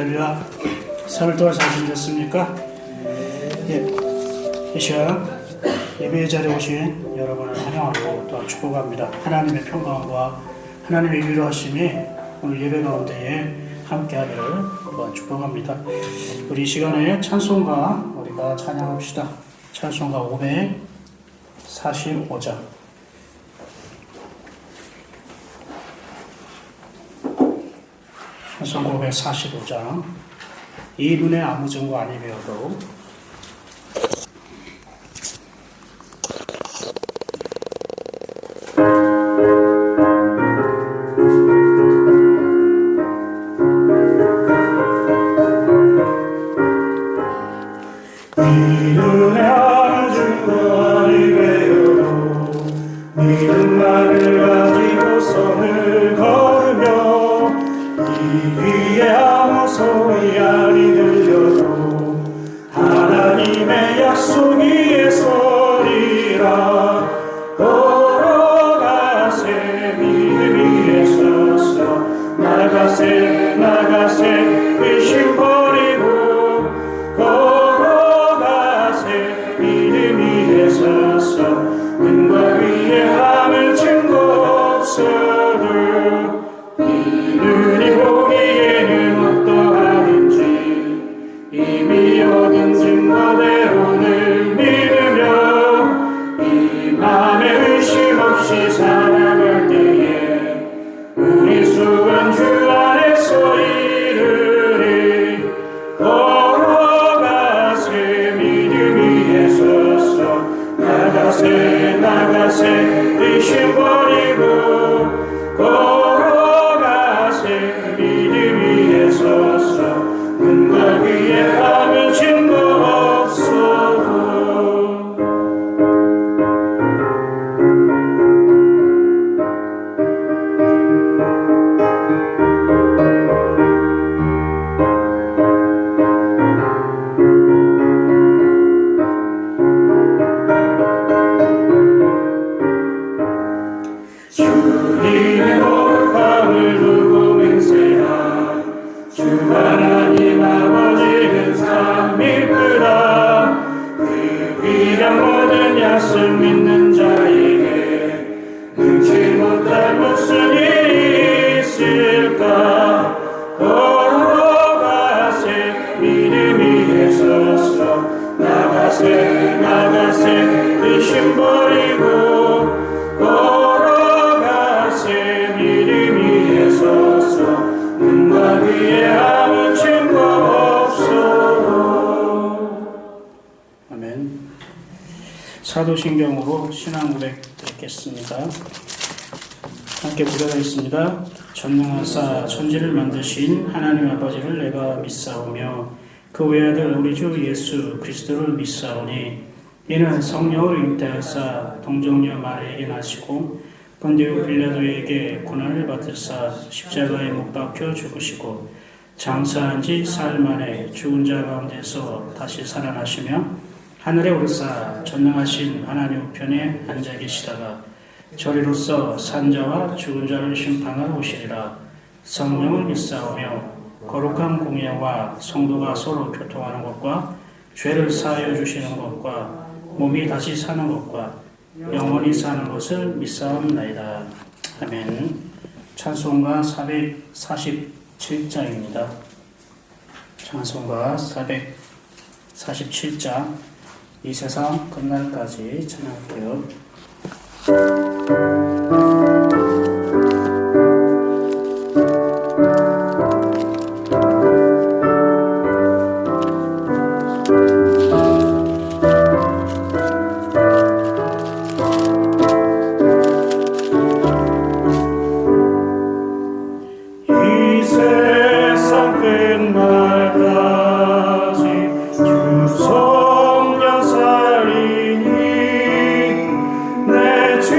할렐루야. 3일 동안 잘 지내셨습니까? 예, 이 시간 예배의 자리에 오신 여러분을 환영하고 또한 축복합니다. 하나님의 평강과 하나님의 위로하심이 오늘 예배 가운데에 함께하기를 또한 축복합니다. 우리 이 시간에 찬송가 우리가 찬양합시다. 찬송가 545장. 찬송가 545장. 이 눈에 아무 증거 아니 배워도 이 눈에 아무 증거 아니 배워도 믿음만을 가지고 선을 걸으며 이 귀에 아무 소리 아니 들려도 하나님의 약속 위에 서리라. 걸어가세 믿음 위에 서서 나가세 나가세 의심 버리고 걸어가세 믿음 위에 서서 은과 위에 아무 증거 없어도 이 눈이 보기에는 어떠하든지 이미 얻은 증거대로를 믿으며 이 맘에 의심 없이 살아갈 때에 우리 수은 주 안에서 이르리. 걸어가세 믿음 위에 서서 나가세 나가세 의심 버리고 걸어가세 믿음 위에 서서 은과 위에 아무 증거 없어도. 주님의 목함을 두고 맹세하. 주 하나님 아버지는 참 믿으라. 그 귀한 모든 약속 믿는 자에게 능치 못할 무슨 일이 있을까. 걸어가세 믿음 위에 서서 나가세 나가세 의심 버리고 걸어가세 믿음 위에 서서 눈과 귀에 아무 증거 없어도. 아멘. 사도신경으로 신앙 고백 드리겠습니다. 함께 부르겠습니다. 전능하사 천지를 만드신 하나님 아버지를 내가 믿사오며 그 외아들 우리 주 예수 그리스도를 믿사오니 이는 성령을 잉태하사 동정녀 마리아에게 나시고 본디오 빌라도에게 고난을 받으사 십자가에 못 박혀 죽으시고 장사한 지 사흘 만에 죽은 자 가운데서 다시 살아나시며 하늘에 오르사 전능하신 하나님 우편에 앉아 계시다가 저리로서 산자와 죽은 자를 심판하러 오시리라. 성령을 믿사오며 거룩한 공예와 성도가 서로 교통하는 것과 죄를 사하여 주시는 것과 몸이 다시 사는 것과 영원히 사는 것을 믿사옵나이다. 아멘. 찬송가 447장입니다. 찬송가 447장. 이 세상 끝날까지 찬양할게요. 이 세상 끝날까지 주 성령 살리니 내 죄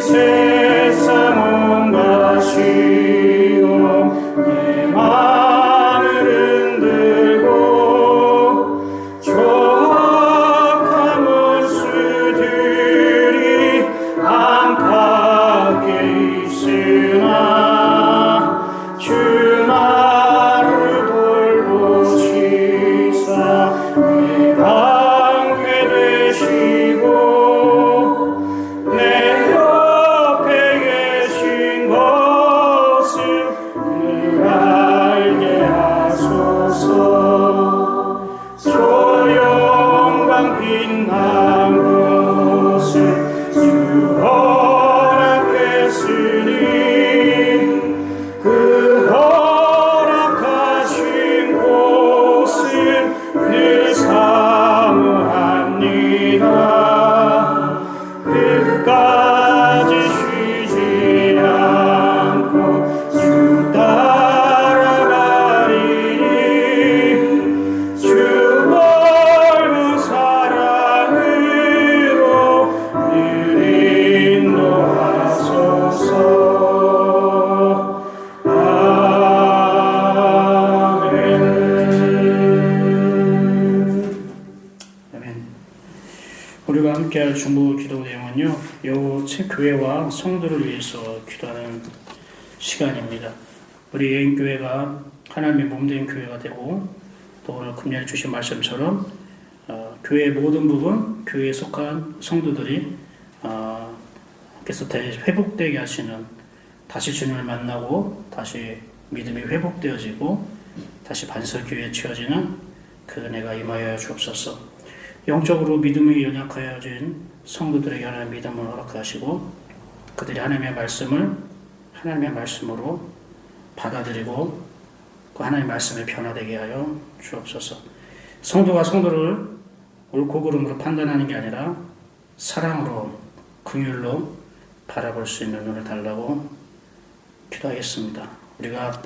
세상 온갖 시험 내 맘을 흔들고 조악한 원수들이 안팎에 있으나 주 나를 돌보시사 내 방패 되시고 내 옆에 계신 것을 늘 알게 하소서. 조용광 빛난 곳을 주 허락했으니 그 허락하신 곳을 늘 사모합니다. 끝까지 쉬지 않고 주 따라가리니 주 넓은 사랑으로 늘 인도하소서. 아멘. 우리가 함께할 중보 기도 내용은요, 요 교회와 성도를 위해서 기도하는 시간입니다. 우리 예인교회가 하나님의 몸된 교회가 되고, 또 오늘 금년에 주신 말씀처럼 교회의 모든 부분, 교회에 속한 성도들이 께서 회복되게 하시는, 다시 주님을 만나고 다시 믿음이 회복되어지고 다시 반석교회에 채워지는 그 은혜가 임하여 주옵소서. 영적으로 믿음이 연약하여진 성도들에게 하나님의 믿음을 허락하시고 그들이 하나님의 말씀을 하나님의 말씀으로 받아들이고 그 하나님의 말씀에 변화되게 하여 주옵소서. 성도가 성도를 옳고 그름으로 판단하는 게 아니라 사랑으로, 긍휼로 바라볼 수 있는 눈을 달라고 기도하겠습니다. 우리가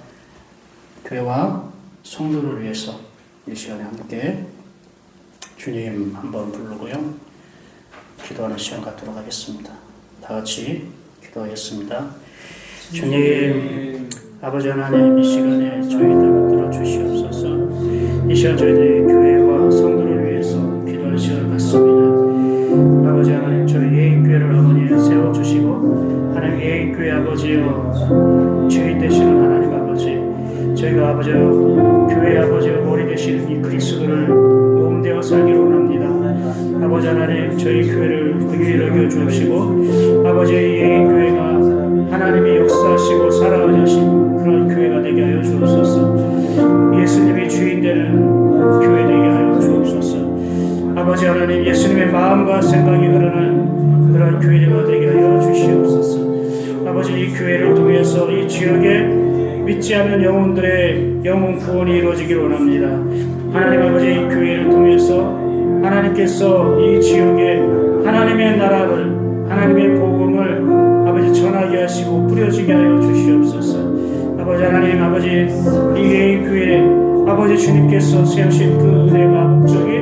교회와 성도를 위해서 이 시간에 함께 주님 한번 부르고요, 기도하는 시간 갖도록 하겠습니다. 다 같이 기도하겠습니다. 주님, 아버지 하나님, 이 시간에 저희들 붙들어 주시옵소서. 이 시간 저희들의 교회와 성도를 위해서 기도하는 시간을 갖습니다. 아버지 하나님, 저희 예인교회를 아버지 세워주시고 하나님 예인교회 아버지여 주인 되시는 하나님 아버지, 저희가 아버지여 교회 아버지여 머리 되시는 이 그리스도를 몸되어 살기로 원합니다. 아버지 하나님, 저희 교회를 긍휼히 여겨 주옵시고 아버지의 예인교회가 하나님의 역사하시고 살아가신 그런 교회가 되게 하여 주옵소서. 예수님이 주인 되는 교회 되게 하여 주옵소서. 아버지 하나님, 예수님의 마음과 생각이 흐르는 그런 교회가 되게 하여 주시옵소서. 아버지, 이 교회를 통해서 이 지역에 믿지 않는 영혼들의 영혼 구원이 이루어지기를 원합니다. 하나님 아버지, 이 교회를 통해서 하나님께서 이 지역에 하나님의 나라를, 하나님의 복음을 아버지 전하게 하시고 뿌려지게 하여 주시옵소서. 아버지 하나님, 아버지 이 예인교회 아버지 주님께서 세우신 그 은혜가 목적이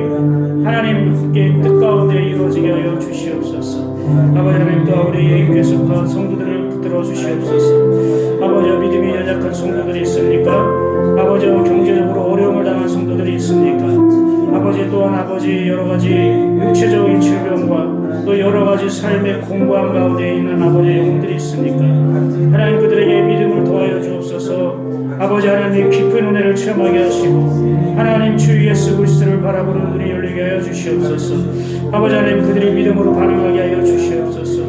하나님께 뜻 가운데 이루어지게 하여 주시옵소서. 아버지 하나님, 또 우리 예인교회 속한 성도들을 붙들어 주시옵소서. 아버지, 믿음이 연약한 성도들이 있습니까? 아버지, 경제적으로 어려움을 당한 성도들이 있습니까? 아버지, 또한 아버지 여러가지 육체적인 질병과 또 여러가지 삶의 공고함 가운데 있는 아버지 영혼들이 있습니까? 하나님, 그들에게 믿음을 도와여 주옵소서. 아버지 하나님, 깊은 은혜를 체험하게 하시고 하나님 주 예수 그리스도를 바라보는 눈이 열리게 하여 주시옵소서. 아버지 하나님, 그들이 믿음으로 반응하게 하여 주시옵소서.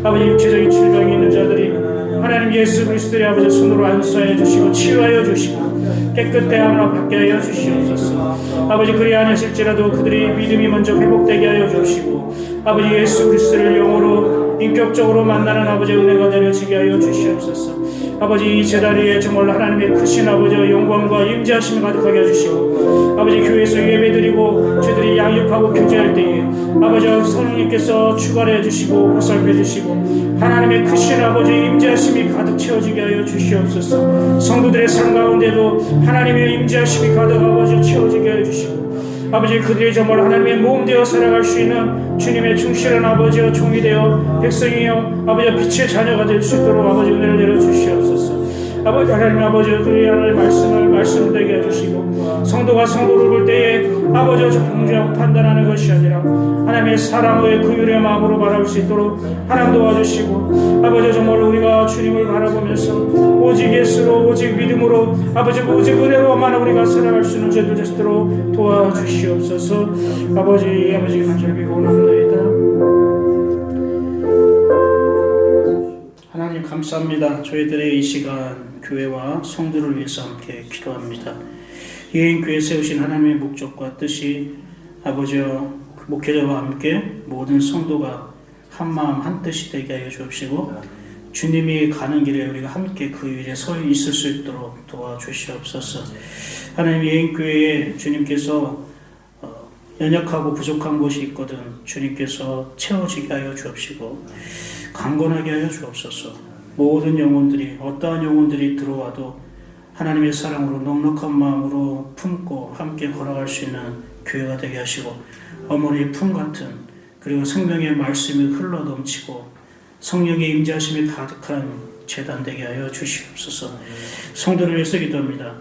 아버지, 육체적인 질병이 있는 자들이 하나님 예수 그리스도의 아버지 손으로 안수하여 주시고 치유하여 주시고 깨끗해 하나 받게 하여 주시옵소서. 아버지, 그리 아니실지라도 그들이 믿음이 먼저 회복되게 하여 주시고 아버지 예수 그리스도를 영으로 인격적으로 만나는 아버지 은혜가 내려지게 하여 주시옵소서. 아버지, 이 재단 위에 정말 하나님의 크신 아버지의 영광과 임재하심을 가득하게 해주시고 아버지, 교회에서 예배드리고 저희들이 양육하고 교제할 때에 아버지 성령님께서 추가해 주시고 보살펴 주시고 하나님의 크신 아버지 임재하심이 가득 채워지게 하여 주시옵소서. 성도들의 삶 가운데도 하나님의 임재하심이 가득 아버지 채워지게 하여 주시고 아버지 그들이 정말 하나님의 몸 되어 살아갈 수 있는 주님의 충실한 아버지와 종이 되어 백성이여 아버지 빛의 자녀가 될 수 있도록 아버지 은혜를 내려주시옵소서. 아버지 하나님 아버지 그의 하나님의 말씀을 되게 해주시고 성도가 성도를 볼 때에 아버지와 공정하고 판단하는 것이 아니라 하나님의 사랑의 긍휼의 마음으로 바라볼 수 있도록 하나님 도와주시고 아버지 정말 우리가 주님을 바라보면서 오직 예수로 오직 믿음으로 아버지 오직 은혜로만 우리가 살아갈 수 있는 죄들 되시도록 도와주시옵소서. 아버지 간절히 원합니다. 하나님 감사합니다. 저희들의 이 시간 교회와 성도를 위해서 함께 기도합니다. 예인교회 세우신 하나님의 목적과 뜻이 아버지와 목회자와 함께 모든 성도가 한마음 한뜻이 되게 하여 주옵시고 주님이 가는 길에 우리가 함께 그 일에 서 있을 수 있도록 도와주시옵소서. 하나님 예인교회에 주님께서 연약하고 부족한 것이 있거든 주님께서 채워지게 하여 주옵시고 강건하게 하여 주옵소서. 모든 영혼들이 어떠한 영혼들이 들어와도 하나님의 사랑으로 넉넉한 마음으로 품고 함께 걸어갈 수 있는 교회가 되게 하시고 어머니의 품 같은 그리고 생명의 말씀이 흘러 넘치고 성령의 임재하심이 가득한 제단 되게 하여 주시옵소서. 성도를 위해서 기도합니다.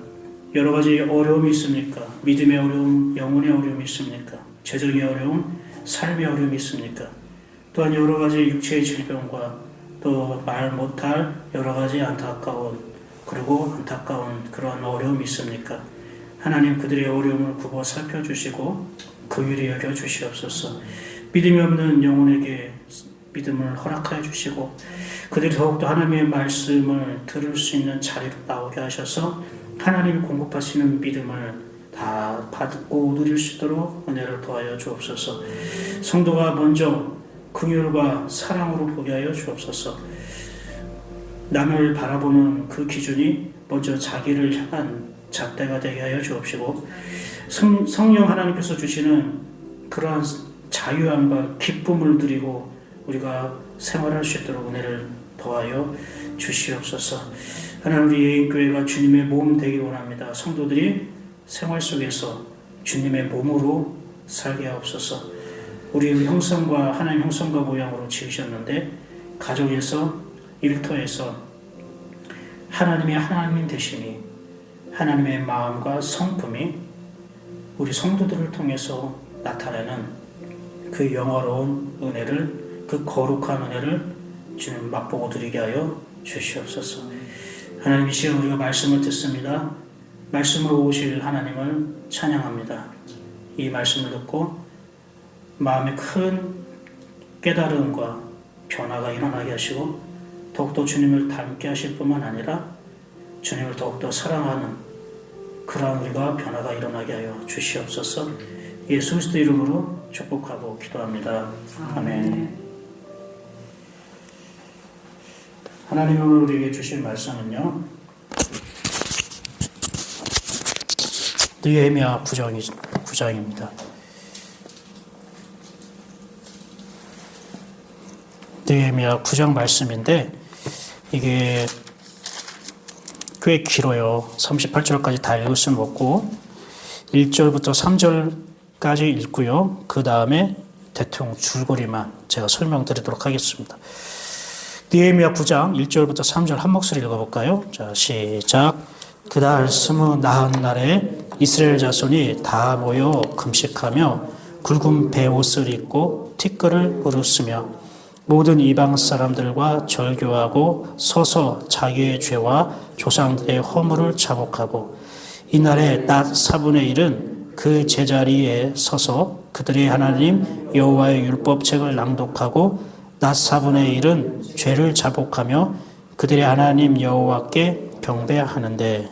여러 가지 어려움이 있습니까? 믿음의 어려움, 영혼의 어려움이 있습니까? 재정의 어려움, 삶의 어려움이 있습니까? 또한 여러 가지 육체의 질병과 또 말 못할 여러 가지 안타까운 그런 어려움이 있습니까? 하나님 그들의 어려움을 굽어 살펴주시고 긍휼히 여겨 주시옵소서. 믿음이 없는 영혼에게 믿음을 허락하여 주시고 그들이 더욱더 하나님의 말씀을 들을 수 있는 자리로 나오게 하셔서 하나님이 공급하시는 믿음을 다 받고 누릴 수 있도록 은혜를 더하여 주옵소서. 성도가 먼저 긍휼과 사랑으로 보게 하여 주옵소서. 남을 바라보는 그 기준이 먼저 자기를 향한 잣대가 되게 하여 주옵시고 성령 하나님께서 주시는 그러한 자유함과 기쁨을 누리고 우리가 생활할 수 있도록 은혜를 더하여 주시옵소서. 하나님 우리 예인교회가 주님의 몸 되길 원합니다. 성도들이 생활 속에서 주님의 몸으로 살게 하옵소서. 우리 형상과 하나님 형상과 모양으로 지으셨는데 가정에서 일터에서 하나님 되시니 하나님의 마음과 성품이 우리 성도들을 통해서 나타내는 그 영화로운 은혜를 그 거룩한 은혜를 주님 맛보고 드리게 하여 주시옵소서. 하나님 이 시간 우리가 말씀을 듣습니다. 말씀으로 오실 하나님을 찬양합니다. 이 말씀을 듣고 마음에 큰 깨달음과 변화가 일어나게 하시고 더욱더 주님을 닮게 하실 뿐만 아니라 주님을 더욱더 사랑하는 그러한 우리가 변화가 일어나게 하여 주시옵소서. 예수 그리스도 이름으로 축복하고 기도합니다. 아멘. 하나님이 우리에게 주신 말씀은요 느헤미야 9장입니다. 느헤미야 9장 말씀인데 이게 꽤 길어요. 38절까지 다 읽을 수는 없고 1절부터 3절까지 읽고요. 그 다음에 대충 줄거리만 제가 설명드리도록 하겠습니다. 느헤미야 9장 1절부터 3절 한 목소리 읽어볼까요? 자, 시작. 그달 29날에 이스라엘 자손이 다 모여 금식하며 굵은 베옷을 입고 티끌을 부르스며 모든 이방 사람들과 절교하고 서서 자기의 죄와 조상들의 허물을 자복하고 이날에 낫 4분의 1은 그 제자리에 서서 그들의 하나님 여호와의 율법책을 낭독하고 낫 4분의 1은 죄를 자복하며 그들의 하나님 여호와께 경배하는데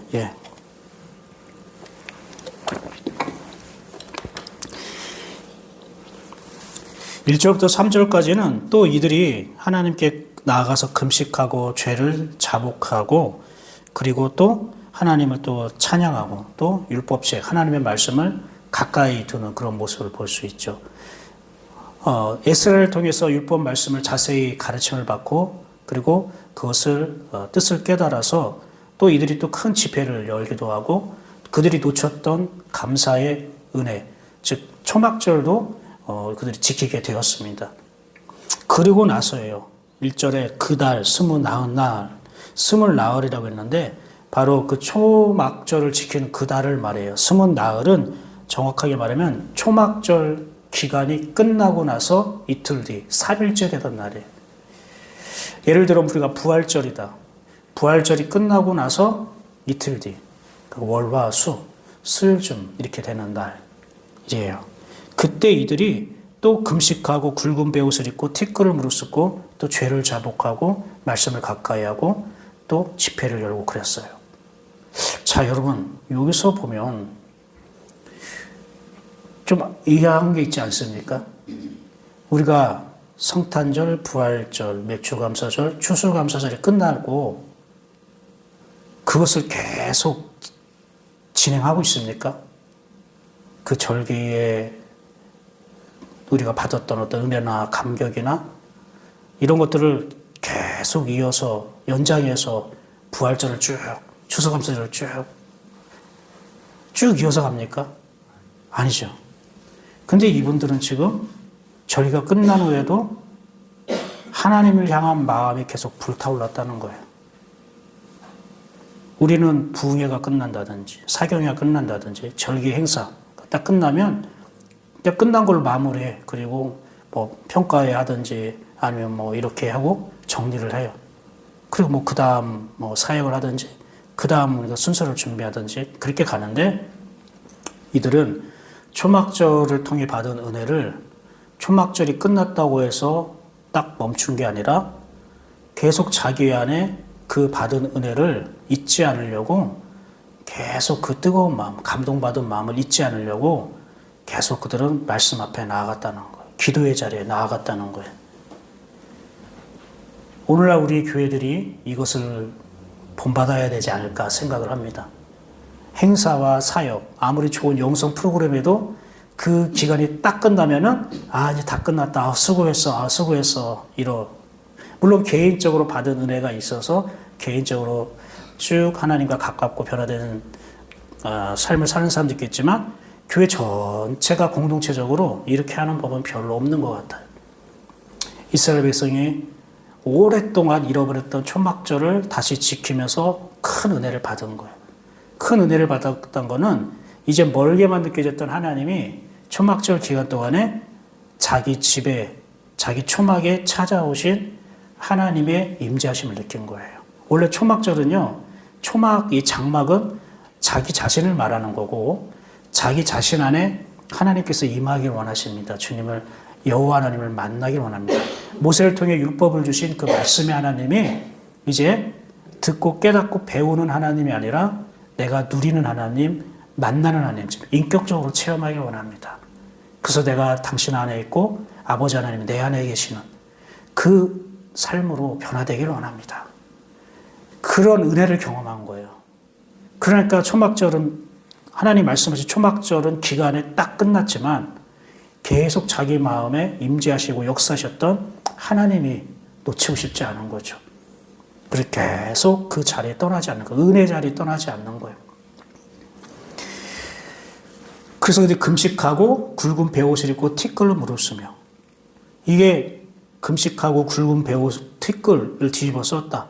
1절부터 3절까지는 또 이들이 하나님께 나아가서 금식하고 죄를 자복하고 그리고 또 하나님을 또 찬양하고 또 율법책 하나님의 말씀을 가까이 두는 그런 모습을 볼 수 있죠. 에스라를 통해서 율법 말씀을 자세히 가르침을 받고 그리고 그것을 뜻을 깨달아서 또 이들이 또 큰 집회를 열기도 하고 그들이 놓쳤던 감사의 은혜 즉 초막절도 그들이 지키게 되었습니다. 그리고 나서예요. 1절에 그달 스무 나흘, 스물 나흘이라고 했는데 바로 그 초막절을 지키는 그 달을 말해요. 스무 나흘은 정확하게 말하면 초막절 기간이 끝나고 나서 이틀 뒤 3일째 되던 날이에요. 예를 들어 우리가 부활절이다. 부활절이 끝나고 나서 이틀 뒤 월화 수 수요일쯤 이렇게 되는 날이에요. 그때 이들이 또 금식하고 굵은 베옷을 입고 티끌을 무릅쓰고 또 죄를 자복하고 말씀을 가까이하고 또 집회를 열고 그랬어요. 자, 여러분 여기서 보면 좀 이해한 게 있지 않습니까? 우리가 성탄절, 부활절, 맥주감사절, 추수감사절이 끝나고 그것을 계속 진행하고 있습니까? 그 절기에 우리가 받았던 어떤 은혜나 감격이나 이런 것들을 계속 이어서 연장해서 부활절을 쭉, 추수감사절을 쭉 이어서 갑니까? 아니죠. 근데 이분들은 지금 절기가 끝난 후에도 하나님을 향한 마음이 계속 불타올랐다는 거예요. 우리는 부흥회가 끝난다든지 사경회가 끝난다든지 절기 행사 딱 끝나면 끝난 걸 마무리해. 그리고 뭐 평가회 하든지 아니면 뭐 이렇게 하고 정리를 해요. 그리고 뭐 그 다음 뭐 사역을 하든지 그 다음 우리가 순서를 준비하든지 그렇게 가는데 이들은 초막절을 통해 받은 은혜를 초막절이 끝났다고 해서 딱 멈춘 게 아니라 계속 자기 안에 그 받은 은혜를 잊지 않으려고 계속 그 뜨거운 마음, 감동받은 마음을 잊지 않으려고 계속 그들은 말씀 앞에 나아갔다는 거예요. 기도의 자리에 나아갔다는 거예요. 오늘날 우리 교회들이 이것을 본받아야 되지 않을까 생각을 합니다. 행사와 사역, 아무리 좋은 영성 프로그램에도 그 기간이 딱 끝나면은 이제 다 끝났다. 수고했어. 물론 개인적으로 받은 은혜가 있어서 개인적으로 쭉 하나님과 가깝고 변화되는 삶을 사는 사람도 있겠지만 교회 전체가 공동체적으로 이렇게 하는 법은 별로 없는 것 같아요. 이스라엘 백성이 오랫동안 잃어버렸던 초막절을 다시 지키면서 큰 은혜를 받은 거예요. 큰 은혜를 받았던 거는 이제 멀게만 느껴졌던 하나님이 초막절 기간 동안에 자기 집에, 자기 초막에 찾아오신 하나님의 임재하심을 느낀 거예요. 원래 초막절은요, 초막 이 장막은 자기 자신을 말하는 거고 자기 자신 안에 하나님께서 임하길 원하십니다. 주님을 여호와 하나님을 만나길 원합니다. 모세를 통해 율법을 주신 그 말씀의 하나님이 이제 듣고 깨닫고 배우는 하나님이 아니라 내가 누리는 하나님, 만나는 하나님, 인격적으로 체험하길 원합니다. 그래서 내가 당신 안에 있고 아버지 하나님이 내 안에 계시는 그 삶으로 변화되길 원합니다. 그런 은혜를 경험한 거예요. 그러니까 초막절은 하나님 말씀하신 초막절은 기간에 딱 끝났지만 계속 자기 마음에 임재하시고 역사하셨던 하나님이 놓치고 싶지 않은 거죠. 그래서 계속 그 자리에 떠나지 않는 거예요. 은혜 자리에 떠나지 않는 거예요. 그래서 그들이 금식하고 굵은 베옷을 입고 티끌을 무릅쓰며 이게 금식하고 굵은 베옷, 티끌을 뒤집어 썼다.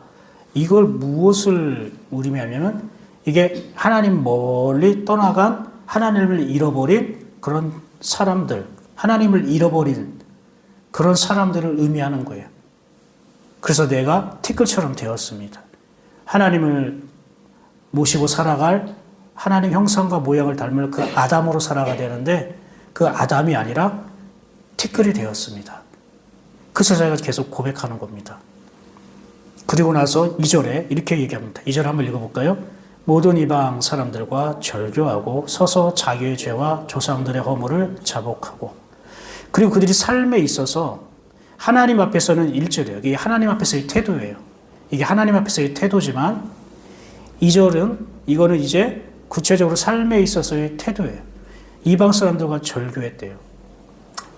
이걸 무엇을 의미하냐면 이게 하나님 멀리 떠나간 하나님을 잃어버린 그런 사람들, 하나님을 잃어버린 그런 사람들을 의미하는 거예요. 그래서 내가 티끌처럼 되었습니다. 하나님을 모시고 살아갈 하나님 형상과 모양을 닮을 그 아담으로 살아가야 되는데 그 아담이 아니라 티끌이 되었습니다. 그래서 제가 계속 고백하는 겁니다. 그리고 나서 2절에 이렇게 얘기합니다. 2절 한번 읽어볼까요? 모든 이방 사람들과 절교하고 서서 자기의 죄와 조상들의 허물을 자복하고 그리고 그들이 삶에 있어서 하나님 앞에서는 1절이에요. 이게 하나님 앞에서의 태도예요. 이게 하나님 앞에서의 태도지만 2절은 이거는 이제 구체적으로 삶에 있어서의 태도예요. 이방 사람들과 절교했대요.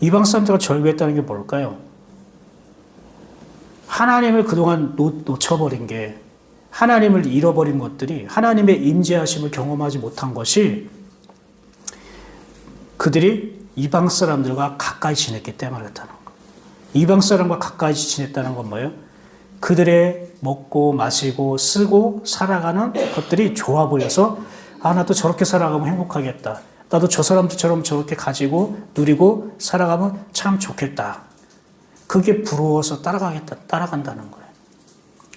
이방 사람들과 절교했다는 게 뭘까요? 하나님을 그동안 놓쳐버린 게 하나님을 잃어버린 것들이 하나님의 임재하심을 경험하지 못한 것이 그 그들이 이방 사람들과 가까이 지냈기 때문에 그렇다는 거예요. 이방 사람과 가까이 지냈다는 건 뭐예요? 그들의 먹고 마시고 쓰고 살아가는 것들이 좋아 보여서 나도 저렇게 살아가면 행복하겠다. 나도 저 사람들처럼 저렇게 가지고 누리고 살아가면 참 좋겠다. 그게 부러워서 따라간다는 거예요.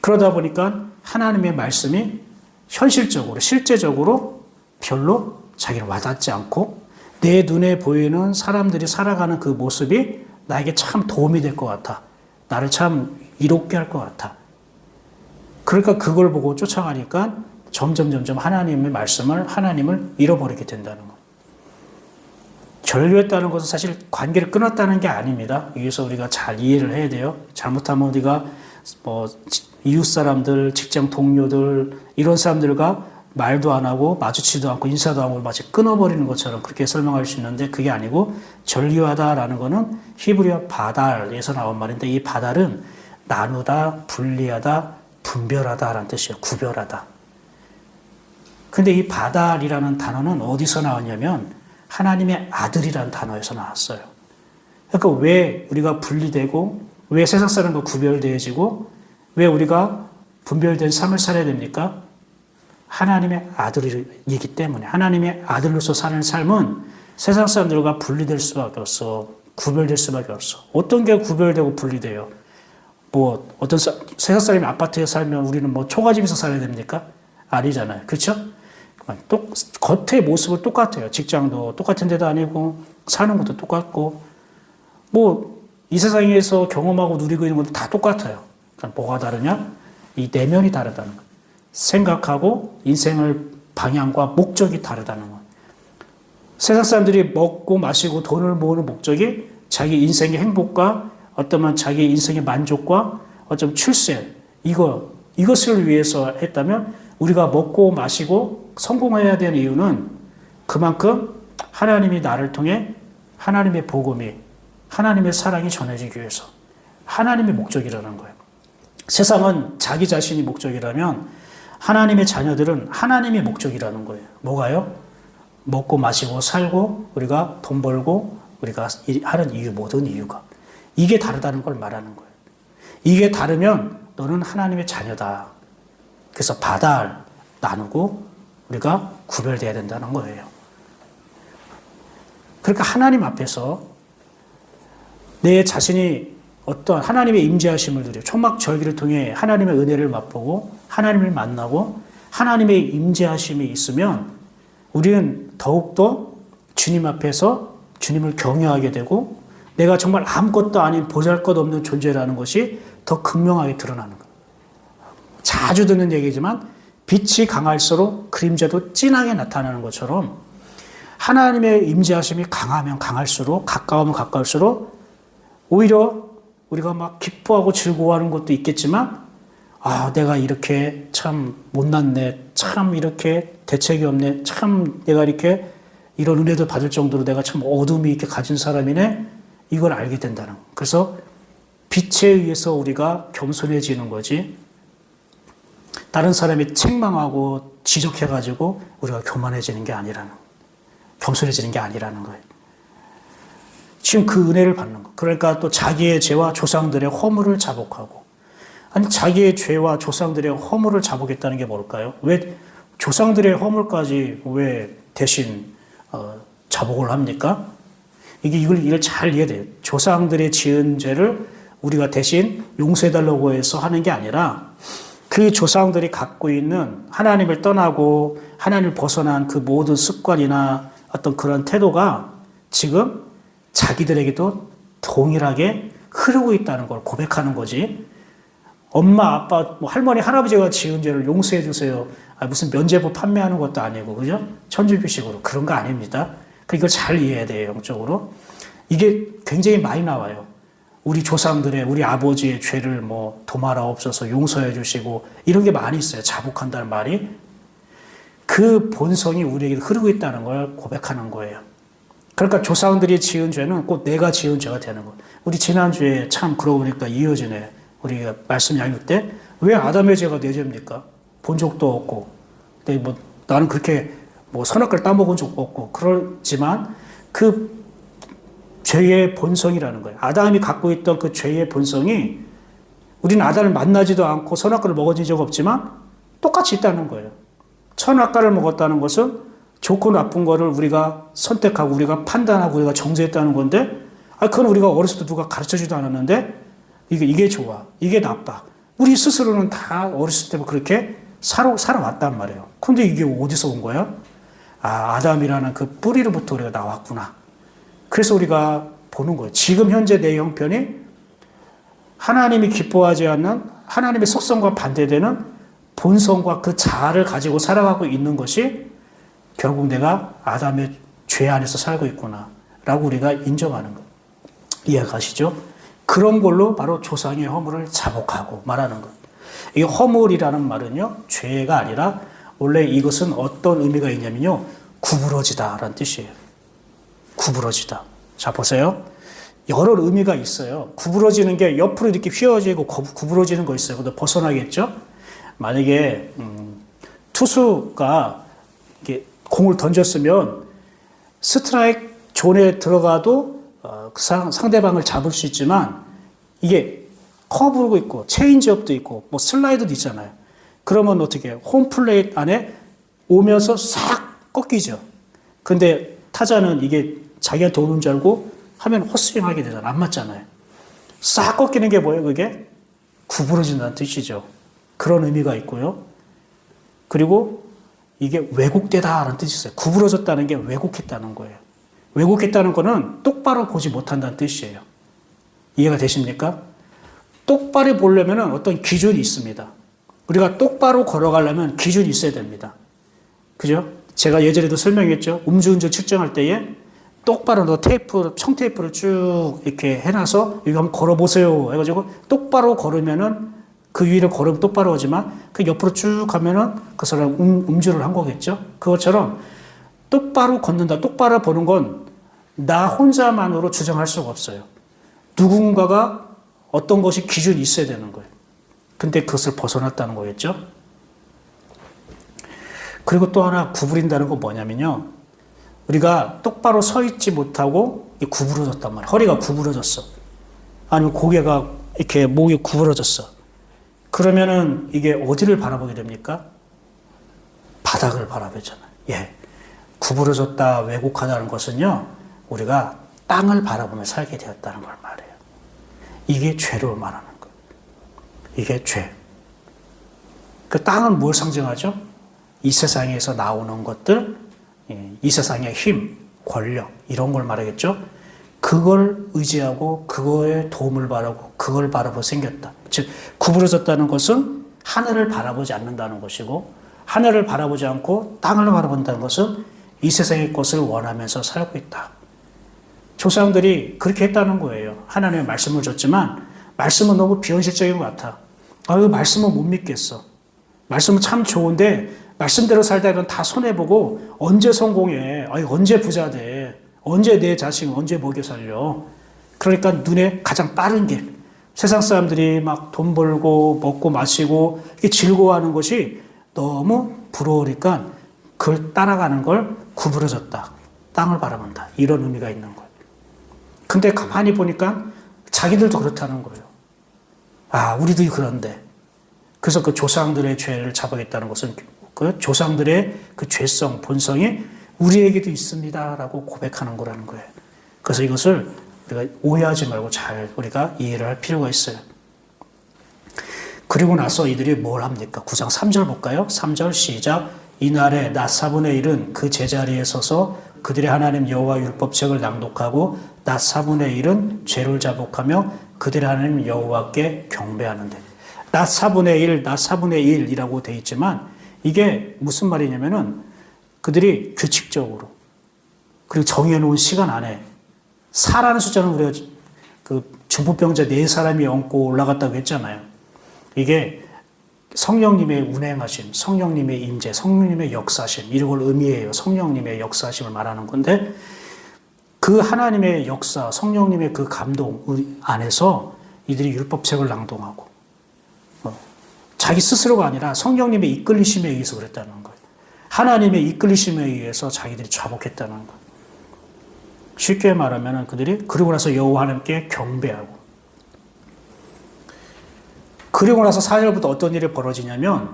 그러다 보니까 하나님의 말씀이 현실적으로, 실제적으로 별로 자기는 와닿지 않고 내 눈에 보이는 사람들이 살아가는 그 모습이 나에게 참 도움이 될 것 같아. 나를 참 이롭게 할 것 같아. 그러니까 그걸 보고 쫓아가니까 점점 하나님을 잃어버리게 된다는 거예요. 절교했다는 것은 사실 관계를 끊었다는 게 아닙니다. 여기서 우리가 잘 이해를 해야 돼요. 잘못하면 우리가 이웃 사람들, 직장 동료들 이런 사람들과 말도 안 하고 마주치지도 않고 인사도 안 하고 마치 끊어버리는 것처럼 그렇게 설명할 수 있는데 그게 아니고 절교하다라는 것은 히브리어 바달에서 나온 말인데 이 바달은 나누다, 분리하다, 분별하다라는 뜻이에요. 구별하다. 근데 이 바달이라는 단어는 어디서 나왔냐면 하나님의 아들이라는 단어에서 나왔어요. 그러니까 왜 우리가 분리되고 왜 세상 사람과 구별되어지고 왜 우리가 분별된 삶을 살아야 됩니까? 하나님의 아들이기 때문에 하나님의 아들로서 사는 삶은 세상 사람들과 분리될 수밖에 없어. 구별될 수밖에 없어. 어떤 게 구별되고 분리돼요? 어떤 세상 사람이 아파트에 살면 우리는 초가집에서 살아야 됩니까? 아니잖아요. 그렇죠? 겉의 모습은 똑같아요. 직장도 똑같은 데도 아니고 사는 것도 똑같고 이 세상에서 경험하고 누리고 있는 것도 다 똑같아요. 그러니까 뭐가 다르냐? 이 내면이 다르다는 거예요. 생각하고 인생을 방향과 목적이 다르다는 거예요. 세상 사람들이 먹고 마시고 돈을 모으는 목적이 자기 인생의 행복과 어떠면 자기 인생의 만족과 어쩌면 출세 이것을 위해서 했다면 우리가 먹고 마시고 성공해야 되는 이유는 그만큼 하나님이 나를 통해 하나님의 복음이 하나님의 사랑이 전해지기 위해서 하나님의 목적이라는 거예요. 세상은 자기 자신이 목적이라면 하나님의 자녀들은 하나님의 목적이라는 거예요. 뭐가요? 먹고 마시고 살고 우리가 돈 벌고 우리가 하는 이유 모든 이유가 이게 다르다는 걸 말하는 거예요. 이게 다르면 너는 하나님의 자녀다. 그래서 바달 나누고 우리가 구별돼야 된다는 거예요. 그러니까 하나님 앞에서 내 자신이 어떤 하나님의 임재하심을 누려 초막절기를 통해 하나님의 은혜를 맛보고 하나님을 만나고 하나님의 임재하심이 있으면 우리는 더욱더 주님 앞에서 주님을 경외하게 되고 내가 정말 아무것도 아닌 보잘것없는 존재라는 것이 더 극명하게 드러나는 거예요. 자주 듣는 얘기지만 빛이 강할수록 그림자도 진하게 나타나는 것처럼 하나님의 임재하심이 강하면 강할수록 가까우면 가까울수록 오히려 우리가 막 기뻐하고 즐거워하는 것도 있겠지만 내가 이렇게 참 못났네. 참 이렇게 대책이 없네. 참 내가 이렇게 이런 은혜도 받을 정도로 내가 참 어둠이 이렇게 가진 사람이네. 이걸 알게 된다는 거예요. 그래서 빛에 의해서 우리가 겸손해지는 거지 다른 사람이 책망하고 지적해가지고 우리가 교만해지는 게 아니라는 거예요. 겸손해지는 게 아니라는 거예요. 지금 그 은혜를 받는 거예요. 그러니까 또 자기의 죄와 조상들의 허물을 자복하고 자기의 죄와 조상들의 허물을 자복했다는 게 뭘까요? 왜 조상들의 허물까지 왜 대신 자복을 합니까? 이걸 잘 이해해야 돼요. 조상들의 지은 죄를 우리가 대신 용서해달라고 해서 하는 게 아니라 그 조상들이 갖고 있는 하나님을 떠나고 하나님을 벗어난 그 모든 습관이나 어떤 그런 태도가 지금 자기들에게도 동일하게 흐르고 있다는 걸 고백하는 거지. 엄마, 아빠, 할머니, 할아버지가 지은 죄를 용서해 주세요. 무슨 면죄부 판매하는 것도 아니고, 그죠? 천주교식으로. 그런 거 아닙니다. 이걸 잘 이해해야 돼요, 영적으로. 이게 굉장히 많이 나와요. 우리 조상들의, 우리 아버지의 죄를 도말하옵소서 용서해 주시고, 이런 게 많이 있어요. 자복한다는 말이. 그 본성이 우리에게 흐르고 있다는 걸 고백하는 거예요. 그러니까 조상들이 지은 죄는 꼭 내가 지은 죄가 되는 거예요. 우리 지난주에 참 그러고 보니까 이어지네. 우리가 말씀 양육 때 왜 아담의 죄가 내 죄입니까? 본 적도 없고. 근데 나는 그렇게 선악과를 따먹은 적도 없고 그렇지만 그 죄의 본성이라는 거예요. 아담이 갖고 있던 그 죄의 본성이 우리는 아담을 만나지도 않고 선악과를 먹어진 적 없지만 똑같이 있다는 거예요. 선악과를 먹었다는 것은 좋고 나쁜 거를 우리가 선택하고 우리가 판단하고 우리가 정죄했다는 건데 그건 우리가 어렸을 때 누가 가르쳐주지도 않았는데 이게 좋아, 이게 나빠. 우리 스스로는 다 어렸을 때부터 그렇게 살아왔단 말이에요. 근데 이게 어디서 온 거야? 아담이라는 그 뿌리로부터 우리가 나왔구나. 그래서 우리가 보는 거예요. 지금 현재 내 형편이 하나님이 기뻐하지 않는 하나님의 속성과 반대되는 본성과 그 자아를 가지고 살아가고 있는 것이 결국 내가 아담의 죄 안에서 살고 있구나 라고 우리가 인정하는 것. 이해가시죠? 그런 걸로 바로 조상의 허물을 자복하고 말하는 것. 이 허물이라는 말은요, 죄가 아니라 원래 이것은 어떤 의미가 있냐면요, 구부러지다라는 뜻이에요. 구부러지다. 자, 보세요. 여러 의미가 있어요. 구부러지는 게 옆으로 이렇게 휘어지고 구부러지는 거 있어요. 근데 벗어나겠죠? 만약에 투수가 이렇게 공을 던졌으면 스트라이크 존에 들어가도 상대방을 잡을 수 있지만 이게 커브도 있고 체인지업도 있고 뭐 슬라이드도 있잖아요. 그러면 어떻게 해요? 홈플레이트 안에 오면서 싹 꺾이죠. 근데 타자는 이게 자기한테 오는 줄 알고 하면 헛스윙 하게 되잖아요. 안 맞잖아요. 싹 꺾이는 게 뭐예요? 그게 구부러진다는 뜻이죠. 그런 의미가 있고요. 그리고 이게 왜곡되다라는 뜻이 있어요. 구부러졌다는 게 왜곡했다는 거예요. 왜곡했다는 거는 똑바로 보지 못한다는 뜻이에요. 이해가 되십니까? 똑바로 보려면 어떤 기준이 있습니다. 우리가 똑바로 걸어가려면 기준이 있어야 됩니다. 그죠? 제가 예전에도 설명했죠. 음주운전 측정할 때에 똑바로 청테이프를 쭉 이렇게 해놔서 여기 한번 걸어보세요. 해가지고 똑바로 걸으면은 그 위를 걸으면 똑바로 오지만 그 옆으로 쭉 가면은 그 사람 음주를 한 거겠죠. 그것처럼 똑바로 걷는다, 똑바로 보는 건 나 혼자만으로 주장할 수가 없어요. 누군가가 어떤 것이 기준이 있어야 되는 거예요. 근데 그것을 벗어났다는 거겠죠. 그리고 또 하나 구부린다는 건 뭐냐면요. 우리가 똑바로 서 있지 못하고 구부러졌단 말이에요. 허리가 구부러졌어. 아니면 고개가 이렇게 목이 구부러졌어. 그러면은 이게 어디를 바라보게 됩니까? 바닥을 바라보잖아요. 예. 구부러졌다, 왜곡하다는 것은요, 우리가 땅을 바라보며 살게 되었다는 걸 말해요. 이게 죄로 말하는 거예요. 이게 죄. 그 땅은 뭘 상징하죠? 이 세상에서 나오는 것들, 이 세상의 힘, 권력, 이런 걸 말하겠죠? 그걸 의지하고 그거에 도움을 바라고 그걸 바라보고 생겼다. 즉, 구부러졌다는 것은 하늘을 바라보지 않는다는 것이고, 하늘을 바라보지 않고 땅을 바라본다는 것은 이 세상의 것을 원하면서 살고 있다. 조상들이 그렇게 했다는 거예요. 하나님의 말씀을 줬지만 말씀은 너무 비현실적인 것 같아. 이 말씀은 못 믿겠어. 말씀은 참 좋은데 말씀대로 살다가는 다 손해보고 언제 성공해? 언제 부자 돼? 언제 내 자식 언제 먹여 살려? 그러니까 눈에 가장 빠른 길. 세상 사람들이 막 돈 벌고 먹고 마시고 이렇게 즐거워하는 것이 너무 부러우니까 그걸 따라가는 걸 구부러졌다. 땅을 바라본다. 이런 의미가 있는 거예요. 근데 가만히 보니까 자기들도 그렇다는 거예요. 우리도 그런데. 그래서 그 조상들의 죄를 잡아겠다는 것은 그 조상들의 그 죄성, 본성이 우리에게도 있습니다라고 고백하는 거라는 거예요. 그래서 이것을 우리가 오해하지 말고 잘 우리가 이해를 할 필요가 있어요. 그리고 나서 이들이 뭘 합니까? 9장 3절 볼까요? 3절 시작. 이날에 낮 4분의 1은 그 제자리에 서서 그들의 하나님 여호와 율법책을 낭독하고 낮 4분의 1은 죄를 자복하며 그들의 하나님 여호와께 경배하는데, 낮 4분의 1, 낮 4분의 1이라고 되어 있지만 이게 무슨 말이냐면은 그들이 규칙적으로 그리고 정해놓은 시간 안에 4라는 숫자는 우리가 그 중풍병자 4사람이 얹고 올라갔다고 했잖아요. 이게 성령님의 운행하심, 성령님의 임재, 성령님의 역사심 이런 걸 의미해요. 성령님의 역사심을 말하는 건데 그 하나님의 역사, 성령님의 그 감동 안에서 이들이 율법책을 낭독하고 자기 스스로가 아니라 성령님의 이끌리심에 의해서 그랬다는 거예요. 하나님의 이끌리심에 의해서 자기들이 자복했다는 거예요. 쉽게 말하면 그들이 그리고 나서 여호와 하나님께 경배하고, 그리고 나서 4절부터 어떤 일이 벌어지냐면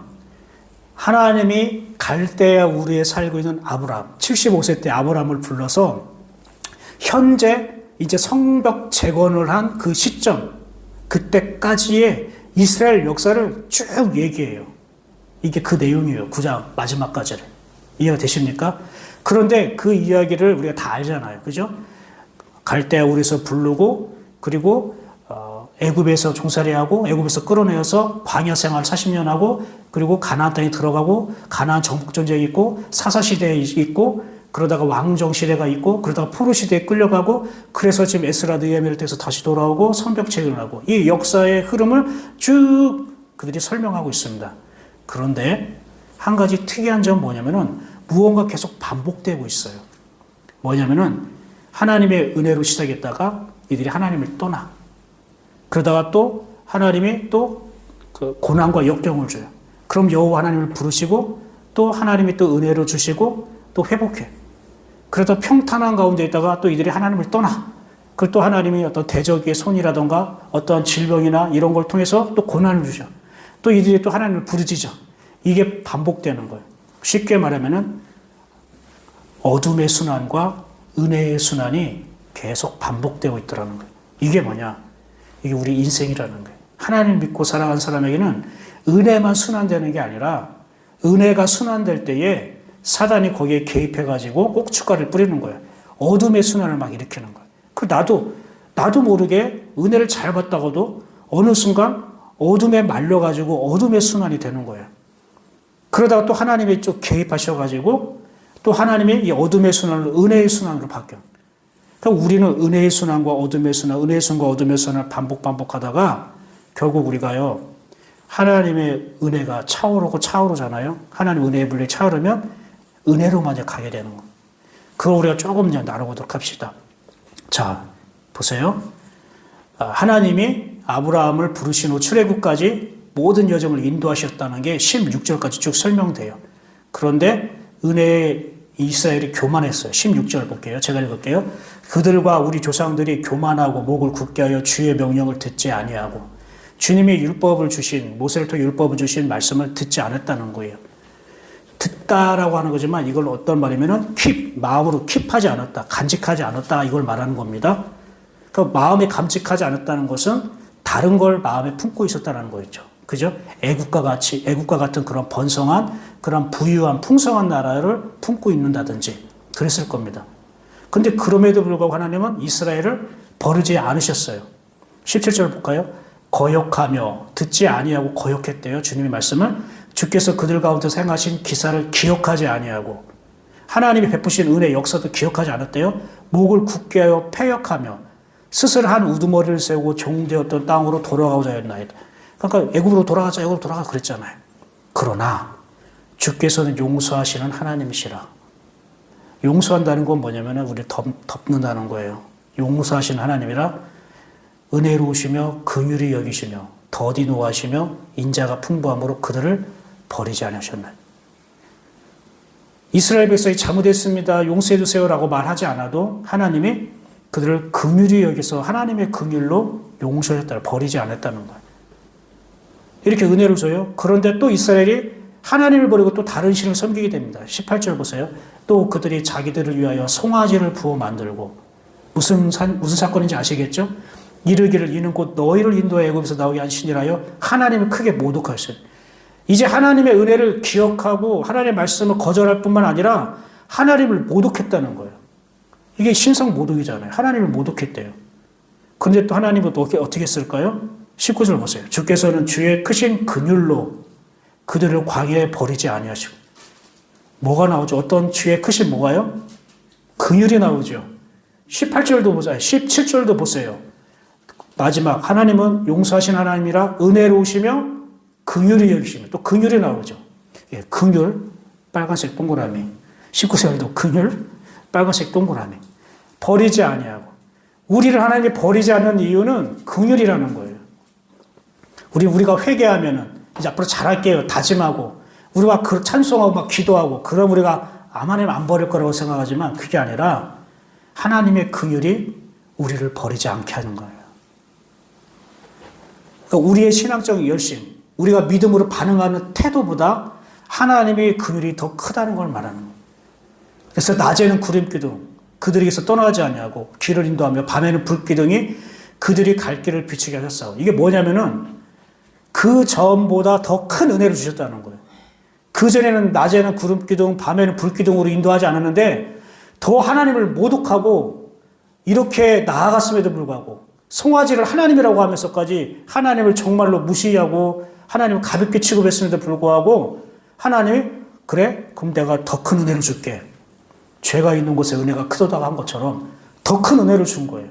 하나님이 갈대아 우르에 살고 있는 아브라함, 75세 때 아브라함을 불러서 현재 이제 성벽 재건을 한 그 시점, 그때까지의 이스라엘 역사를 쭉 얘기해요. 이게 그 내용이에요. 9장 마지막까지를. 이해가 되십니까? 그런데 그 이야기를 우리가 다 알잖아요. 그죠? 갈대아 우르에서 부르고, 그리고 애굽에서 종살이하고, 애굽에서 끌어내어서 광야 생활 40년 하고, 그리고 가나안 땅에 들어가고, 가나안 정복 전쟁이 있고, 사사 시대에 있고, 그러다가 왕정 시대가 있고, 그러다가 포로 시대에 끌려가고, 그래서 지금 에스라 느헤미야를 통해서 다시 돌아오고 성벽 재건을 하고, 이 역사의 흐름을 쭉 그들이 설명하고 있습니다. 그런데 한 가지 특이한 점은 뭐냐면은 무언가 계속 반복되고 있어요. 뭐냐면은 하나님의 은혜로 시작했다가 이들이 하나님을 떠나. 그러다가 또 하나님이 또 그 고난과 역경을 줘요. 그럼 여호와 하나님을 부르시고 또 하나님이 또 은혜로 주시고 또 회복해. 그러다 평탄한 가운데 있다가 또 이들이 하나님을 떠나. 그리고 또 하나님이 어떤 대적의 손이라던가 어떤 질병이나 이런 걸 통해서 또 고난을 주셔. 또 이들이 또 하나님을 부르짖어. 이게 반복되는 거예요. 쉽게 말하면은 어둠의 순환과 은혜의 순환이 계속 반복되고 있더라는 거예요. 이게 뭐냐? 이게 우리 인생이라는 거예요. 하나님을 믿고 살아간 사람에게는 은혜만 순환되는 게 아니라 은혜가 순환될 때에 사단이 거기에 개입해가지고 꼭춧가루를 뿌리는 거예요. 어둠의 순환을 막 일으키는 거예요. 그 나도 모르게 은혜를 잘 받다가도 어느 순간 어둠에 말려가지고 어둠의 순환이 되는 거예요. 그러다가 또 하나님이 좀 개입하셔가지고 또 하나님이 이 어둠의 순환을 은혜의 순환으로 바뀌어요. 그러니까 우리는 은혜의 순환과 어둠의 순환, 은혜의 순환과 어둠의 순환을 반복하다가 결국 우리가요, 하나님의 은혜가 차오르잖아요. 하나님 은혜의 분량이 차오르면 은혜로만 가게 되는 거예요. 그걸 우리가 조금 나눠보도록 합시다. 자, 보세요. 하나님이 아브라함을 부르신 후 출애굽까지 모든 여정을 인도하셨다는 게 16절까지 쭉 설명돼요. 그런데 은혜의 이스라엘이 교만했어요. 16절 볼게요. 제가 읽을게요. 그들과 우리 조상들이 교만하고 목을 굳게 하여 주의 명령을 듣지 아니하고 주님이 율법을 주신, 모세를 통해 율법을 주신 말씀을 듣지 않았다는 거예요. 듣다라고 하는 거지만 이걸 어떤 말이면은 마음으로 킵하지 않았다, 간직하지 않았다, 이걸 말하는 겁니다. 그 마음에 감직하지 않았다는 것은 다른 걸 마음에 품고 있었다는 거였죠. 그죠? 애국과 같은 그런 번성한, 그런 부유한, 풍성한 나라를 품고 있는다든지 그랬을 겁니다. 근데 그럼에도 불구하고 하나님은 이스라엘을 버리지 않으셨어요. 17절 볼까요? 거역하며 듣지 아니하고 거역했대요. 주님의 말씀을. 주께서 그들 가운데서 행하신 기사를 기억하지 아니하고 하나님이 베푸신 은혜 역사도 기억하지 않았대요. 목을 굳게 하여 패역하며 스스로한 우두머리를 세우고 종되었던 땅으로 돌아가고자 했나이다. 그러니까 애굽으로 돌아가자, 애굽으로 돌아가 그랬잖아요. 그러나 주께서는 용서하시는 하나님이시라. 용서한다는 건 뭐냐면 우리를 덮는다는 거예요. 용서하시는 하나님이라 은혜로우시며 긍휼히 여기시며 더디 노하시며 인자가 풍부함으로 그들을 버리지 않으셨나요? 이스라엘 백성이 잘못했습니다, 용서해 주세요라고 말하지 않아도 하나님이 그들을 긍휼히 여기서 하나님의 긍휼로 용서했다, 버리지 않았다는 거예요. 이렇게 은혜를 줘요. 그런데 또 이스라엘이 하나님을 버리고 또 다른 신을 섬기게 됩니다. 18절 보세요. 또 그들이 자기들을 위하여 송아지를 부어 만들고, 무슨 사건인지 아시겠죠? 이르기를 이는 곧 너희를 인도하여 애굽에서 나오게 한 신이라여 하나님을 크게 모독하였어요. 이제 하나님의 은혜를 기억하고 하나님의 말씀을 거절할 뿐만 아니라 하나님을 모독했다는 거예요. 이게 신성 모독이잖아요. 하나님을 모독했대요. 그런데 또 하나님은 또 어떻게 했을까요? 19절 보세요. 주께서는 주의 크신 긍휼로 그들을 광야에 버리지 아니하시고. 뭐가 나오죠? 어떤 주의 크신 뭐가요? 긍휼이 나오죠. 18절도 보세요. 17절도 보세요. 마지막 하나님은 용서하신 하나님이라 은혜로우시며 긍휼히 여기시며, 또 긍휼이 나오죠. 예, 긍휼 빨간색 동그라미. 19절도 긍휼 빨간색 동그라미. 버리지 아니하고. 우리를 하나님이 버리지 않는 이유는 긍휼이라는 거예요. 우리가 회개하면은 이제 앞으로 잘할게요 다짐하고 우리가 찬송하고 막 기도하고 그럼 우리가 하나님 안 버릴 거라고 생각하지만 그게 아니라 하나님의 긍휼이 우리를 버리지 않게 하는 거예요. 그러니까 우리의 신앙적인 열심, 우리가 믿음으로 반응하는 태도보다 하나님의 긍휼이 더 크다는 걸 말하는 거예요. 그래서 낮에는 구름기둥, 그들에게서 떠나지 아니하고 길을 인도하며 밤에는 불기둥이 그들이 갈 길을 비추게 하셨사오. 이게 뭐냐면은 그 전보다 더 큰 은혜를 주셨다는 거예요. 그전에는 낮에는 구름기둥, 밤에는 불기둥으로 인도하지 않았는데 더 하나님을 모독하고 이렇게 나아갔음에도 불구하고 송아지를 하나님이라고 하면서까지 하나님을 정말로 무시하고 하나님을 가볍게 취급했음에도 불구하고 하나님이 그래? 그럼 내가 더 큰 은혜를 줄게. 죄가 있는 곳에 은혜가 크다고 한 것처럼 더 큰 은혜를 준 거예요.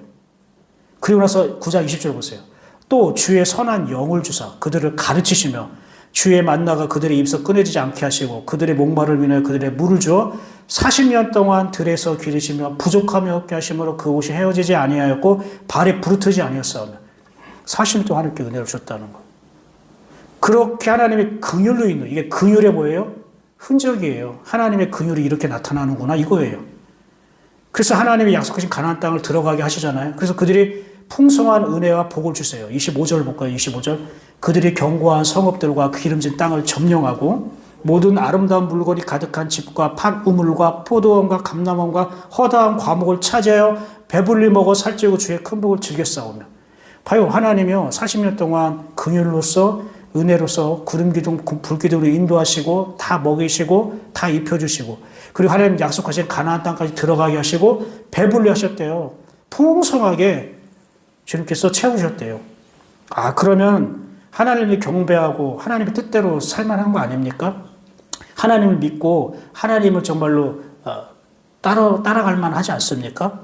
그리고 나서 9장 20절 보세요. 또 주의 선한 영을 주사 그들을 가르치시며 주의 만나가 그들의 입에서 끊어지지 않게 하시고 그들의 목마를 위하여 그들의 물을 주어 40년 동안 들에서 기르시며 부족함이 없게 하심으로 그 옷이 헤어지지 아니하였고 발에 부르트지 아니었사오며 40년 동안 하나님께 은혜를 줬다는 거예요. 그렇게 하나님의 긍휼로 있는 이게 긍휼의 뭐예요? 흔적이에요. 하나님의 긍휼이 이렇게 나타나는구나 이거예요. 그래서 하나님이 약속하신 가나안 땅을 들어가게 하시잖아요. 그래서 그들이 풍성한 은혜와 복을 주세요. 25절 볼까요? 25절. 그들이 견고한 성읍들과 기름진 땅을 점령하고 모든 아름다운 물건이 가득한 집과 판 우물과 포도원과 감람원과 허다한 과목을 차지하여 배불리 먹어 살찌고 주의 큰 복을 즐겨 싸우며. 봐요. 하나님이요 40년 동안 긍휼로서 은혜로서 구름기둥 불기둥으로 인도하시고 다 먹이시고 다 입혀주시고 그리고 하나님 약속하신 가나안 땅까지 들어가게 하시고 배불리 하셨대요. 풍성하게 주님께서 채우셨대요. 아 그러면 하나님을 경배하고 하나님의 뜻대로 살만한 거 아닙니까? 하나님을 믿고 하나님을 정말로 따라갈 만하지 않습니까?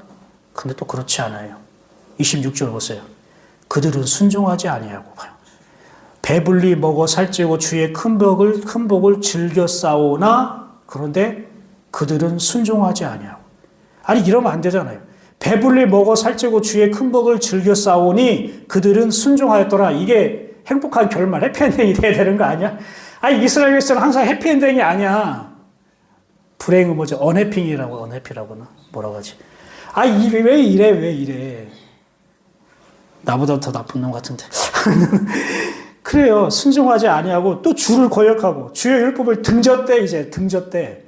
근데 또 그렇지 않아요. 26절 보세요. 그들은 순종하지 아니하고 봐요. 배불리 먹어 살찌고 주의 큰 복을 즐겨 싸우나 그런데 그들은 순종하지 아니하고. 아니 이러면 안 되잖아요. 배불리 먹어 살찌고 주의 큰 복을 즐겨 싸우니 그들은 순종하였더라. 이게 행복한 결말, 해피엔딩이 돼야 되는 거 아니야? 아니 이스라엘에서는 항상 해피엔딩이 아니야. 불행은 뭐지? 언해피라고나 뭐라고 하지? 아 왜 이래? 나보다 더 나쁜 놈 같은데. 그래요. 순종하지 아니하고 또 주를 거역하고 주의 율법을 등졌대.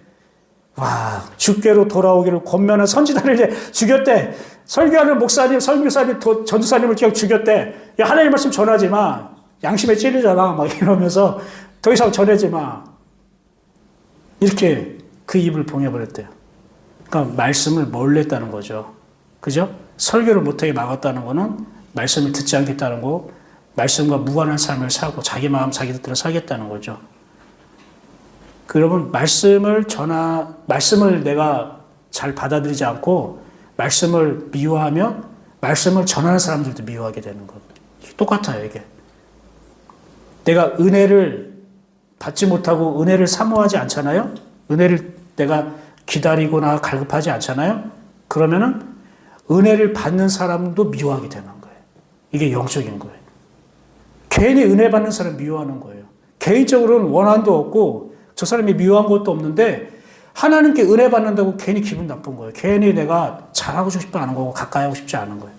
와, 주께로 돌아오기를 권면한 선지자를 이제 죽였대. 설교하는 목사님, 선교사님, 전도사님을 그냥 죽였대. 야, 하나님 말씀 전하지 마. 양심에 찔리잖아. 막 이러면서 더 이상 전하지 마. 이렇게 그 입을 봉해버렸대요. 그러니까 말씀을 몰래 했다는 거죠. 그죠? 설교를 못하게 막았다는 거는 말씀을 듣지 않겠다는 거, 말씀과 무관한 삶을 살고 자기 마음, 자기 뜻대로 살겠다는 거죠. 여러분, 말씀을 내가 잘 받아들이지 않고 말씀을 미워하면 말씀을 전하는 사람들도 미워하게 되는 것. 똑같아요, 이게. 내가 은혜를 받지 못하고 은혜를 사모하지 않잖아요? 은혜를 내가 기다리거나 갈급하지 않잖아요? 그러면은 은혜를 받는 사람도 미워하게 되는 거예요. 이게 영적인 거예요. 괜히 은혜 받는 사람 미워하는 거예요. 개인적으로는 원한도 없고 저 사람이 미워한 것도 없는데 하나님께 은혜 받는다고 괜히 기분 나쁜 거예요. 괜히 내가 잘하고 싶지 않은 거고 가까이 하고 싶지 않은 거예요.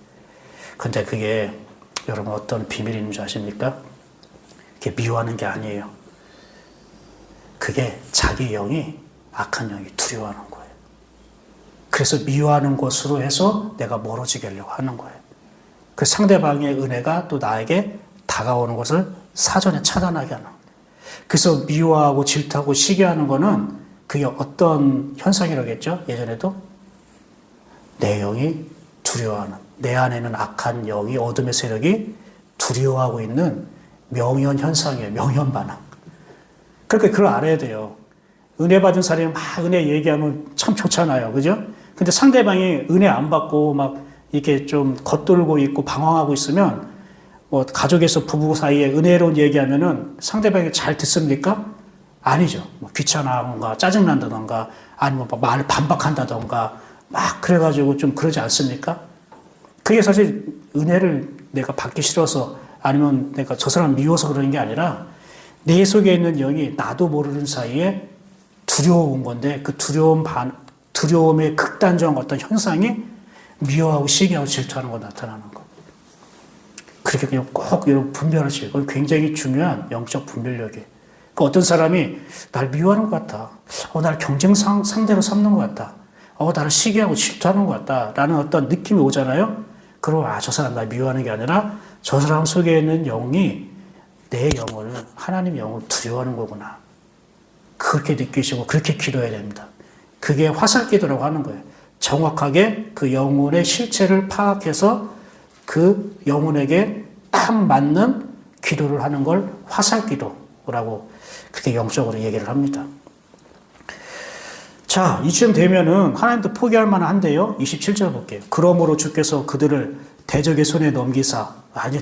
근데 그게 여러분 어떤 비밀이 있는 줄 아십니까? 그게 미워하는 게 아니에요. 그게 자기 영이 악한 영이 두려워하는 거예요. 그래서 미워하는 것으로 해서 내가 멀어지게 하려고 하는 거예요. 그 상대방의 은혜가 또 나에게 다가오는 것을 사전에 차단하게 하는 거예요. 그래서 미워하고 질투하고 시기하는 거는 그게 어떤 현상이라겠죠? 예전에도 내 영이 두려워하는, 내 안에는 악한 영이, 어둠의 세력이 두려워하고 있는 명현 현상이에요. 명현 반응. 그러니까 그걸 알아야 돼요. 은혜 받은 사람이 막 은혜 얘기하면 참 좋잖아요. 그죠? 근데 상대방이 은혜 안 받고 막 이렇게 좀 겉돌고 있고 방황하고 있으면 뭐 가족에서 부부 사이에 은혜로운 얘기하면은 상대방이 잘 듣습니까? 아니죠. 뭐 귀찮아하던가 짜증난다던가 아니면 막 말을 반박한다던가 막 그래가지고 좀 그러지 않습니까? 그게 사실 은혜를 내가 받기 싫어서 아니면 내가 저 사람 미워서 그러는 게 아니라 내 속에 있는 영이 나도 모르는 사이에 두려운 건데 그 두려움의 극단적인 어떤 현상이 미워하고 시기하고 질투하는 거 나타나는 거. 그렇게 그냥 꼭 여러분 분별하시고, 그건 굉장히 중요한 영적 분별력이에요. 그러니까 어떤 사람이 날 미워하는 것 같다. 날 경쟁 상대로 삼는 것 같다. 나를 시기하고 질투하는 것 같다. 라는 어떤 느낌이 오잖아요. 그럼 저 사람 날 미워하는 게 아니라 저 사람 속에 있는 영이 내 영을, 하나님의 영을 두려워하는 거구나. 그렇게 느끼시고 그렇게 기도해야 됩니다. 그게 화살기도라고 하는 거예요. 정확하게 그 영혼의 실체를 파악해서 그 영혼에게 딱 맞는 기도를 하는 걸 화살기도라고 그렇게 영적으로 얘기를 합니다. 자, 이쯤 되면은 하나님도 포기할 만한데요. 27절 볼게요. 그러므로 주께서 그들을 대적의 손에 넘기사,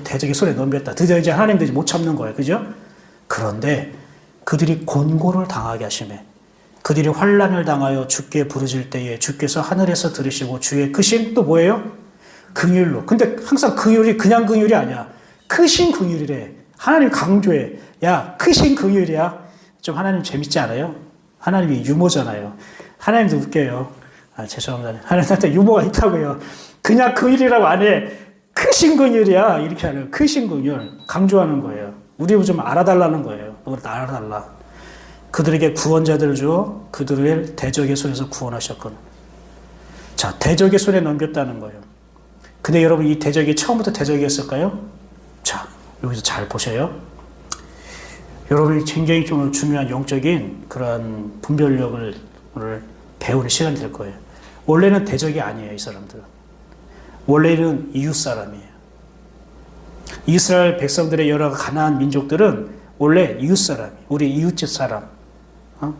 대적의 손에 넘겼다. 드디어 이제 하나님도 못 참는 거예요. 그죠? 그런데 그들이 곤고를 당하게 하시매 그들이 환난을 당하여 주께 부르짖을 때에 주께서 하늘에서 들으시고 주의 크신 또 뭐예요? 긍휼로. 근데 항상 긍휼이 그냥 긍휼이 아니야. 크신 긍휼이래. 하나님 강조해. 야, 크신 긍휼이야. 좀 하나님 재밌지 않아요? 하나님이 유머잖아요. 하나님도 웃겨요. 죄송합니다. 하나님한테 유머가 있다고요. 그냥 긍휼이라고 안 해. 크신 긍휼이야. 이렇게 하는 크신 긍휼. 강조하는 거예요. 우리 좀 알아달라는 거예요. 너를 알아달라. 그들에게 구원자들을 주어 그들을 대적의 손에서 구원하셨거든. 자, 대적의 손에 넘겼다는 거예요. 근데 여러분 이 대적이 처음부터 대적이었을까요? 자, 여기서 잘 보세요. 여러분이 굉장히 좀 중요한 영적인 그런 분별력을 오늘 배우는 시간이 될 거예요. 원래는 대적이 아니에요, 이 사람들은. 원래는 이웃 사람이에요. 이스라엘 백성들의 여러 가나안 민족들은 원래 이웃 사람, 우리 이웃집 사람,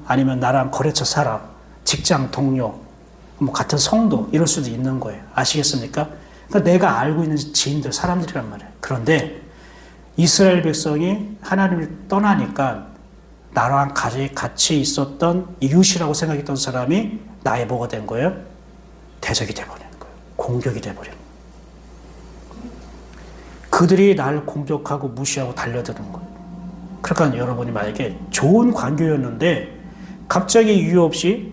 아니면 나랑 거래처 사람, 직장 동료, 뭐 같은 성도 이럴 수도 있는 거예요. 아시겠습니까? 그러니까 내가 알고 있는 지인들, 사람들이란 말이에요. 그런데 이스라엘 백성이 하나님을 떠나니까 나랑 같이 있었던 이웃이라고 생각했던 사람이 나의 뭐가 된 거예요? 대적이 돼버리는 거예요. 공격이 돼버리는 거예요. 그들이 나를 공격하고 무시하고 달려드는 거예요. 그러니까 여러분이 만약에 좋은 관계였는데 갑자기 이유 없이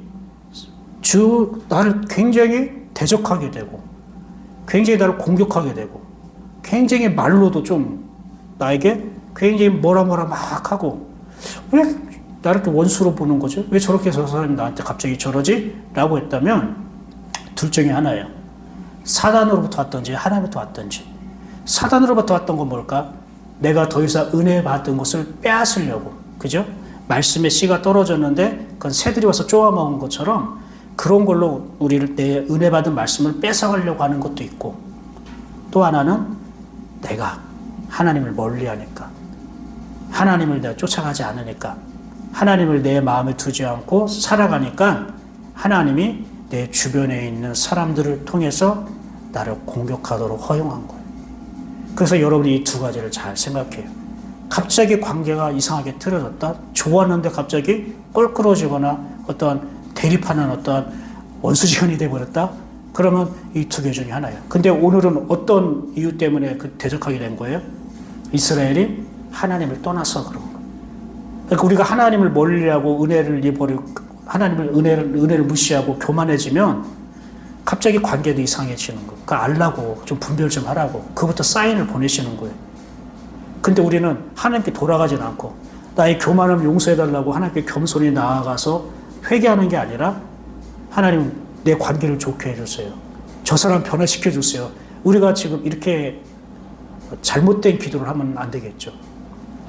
나를 굉장히 대적하게 되고 굉장히 나를 공격하게 되고 굉장히 말로도 좀 나에게 굉장히 뭐라 막 하고 왜 나를 또 원수로 보는 거죠? 왜 저렇게 저 사람이 나한테 갑자기 저러지? 라고 했다면 둘 중에 하나예요. 사단으로부터 왔든지 하나님부터 왔든지. 사단으로부터 왔던 건 뭘까? 내가 더 이상 은혜 받은 것을 빼앗으려고. 그죠? 말씀의 씨가 떨어졌는데 그건 새들이 와서 쪼아먹은 것처럼 그런 걸로 우리를 내 은혜 받은 말씀을 뺏어가려고 하는 것도 있고 또 하나는 내가 하나님을 멀리하니까 하나님을 내가 쫓아가지 않으니까 하나님을 내 마음에 두지 않고 살아가니까 하나님이 내 주변에 있는 사람들을 통해서 나를 공격하도록 허용한 거예요. 그래서 여러분이 이 두 가지를 잘 생각해요. 갑자기 관계가 이상하게 틀어졌다. 좋았는데 갑자기 껄끄러지거나 어떤 대립하는 어떤 원수지간이 돼버렸다. 그러면 이 두 개 중에 하나예요. 근데 오늘은 어떤 이유 때문에 대적하게 된 거예요? 이스라엘이 하나님을 떠나서 그런 거예요. 그러니까 우리가 하나님을 멀리하고 은혜를 잃어버리고 은혜를 무시하고 교만해지면 갑자기 관계도 이상해지는 거예요. 그러니까 알라고 좀 분별 좀 하라고 그부터 사인을 보내시는 거예요. 근데 우리는 하나님께 돌아가진 않고 나의 교만을 용서해달라고 하나님께 겸손히 나아가서 회개하는 게 아니라 하나님 내 관계를 좋게 해주세요. 저 사람 변화시켜 주세요. 우리가 지금 이렇게 잘못된 기도를 하면 안 되겠죠.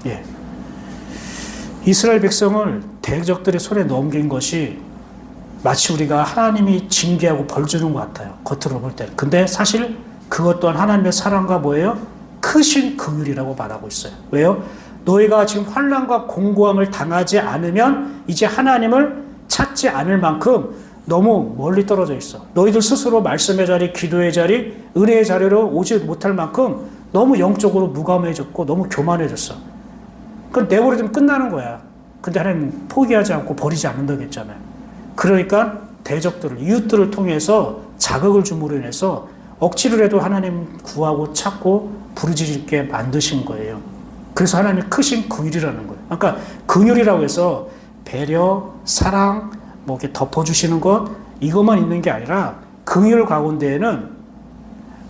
예. 이스라엘 백성을 대적들의 손에 넘긴 것이 마치 우리가 하나님이 징계하고 벌 주는 것 같아요. 겉으로 볼 때는. 근데 사실 그것 또한 하나님의 사랑과 뭐예요? 크신 긍휼이라고 말하고 있어요. 왜요? 너희가 지금 환난과 공고함을 당하지 않으면 이제 하나님을 찾지 않을 만큼 너무 멀리 떨어져 있어. 너희들 스스로 말씀의 자리, 기도의 자리, 은혜의 자리로 오지 못할 만큼 너무 영적으로 무감해졌고 너무 교만해졌어. 그럼 내버려두면 끝나는 거야. 근데 하나님 포기하지 않고 버리지 않는다고 했잖아요. 그러니까 대적들을, 이웃들을 통해서 자극을 줌으로 인해서 억지로 해도 하나님 구하고 찾고 부르짖게 만드신 거예요. 그래서 하나님 크신 긍휼이라는 거예요. 그러니까 긍휼이라고 해서 배려, 사랑, 뭐 이렇게 덮어주시는 것 이것만 있는 게 아니라 긍휼 가운데에는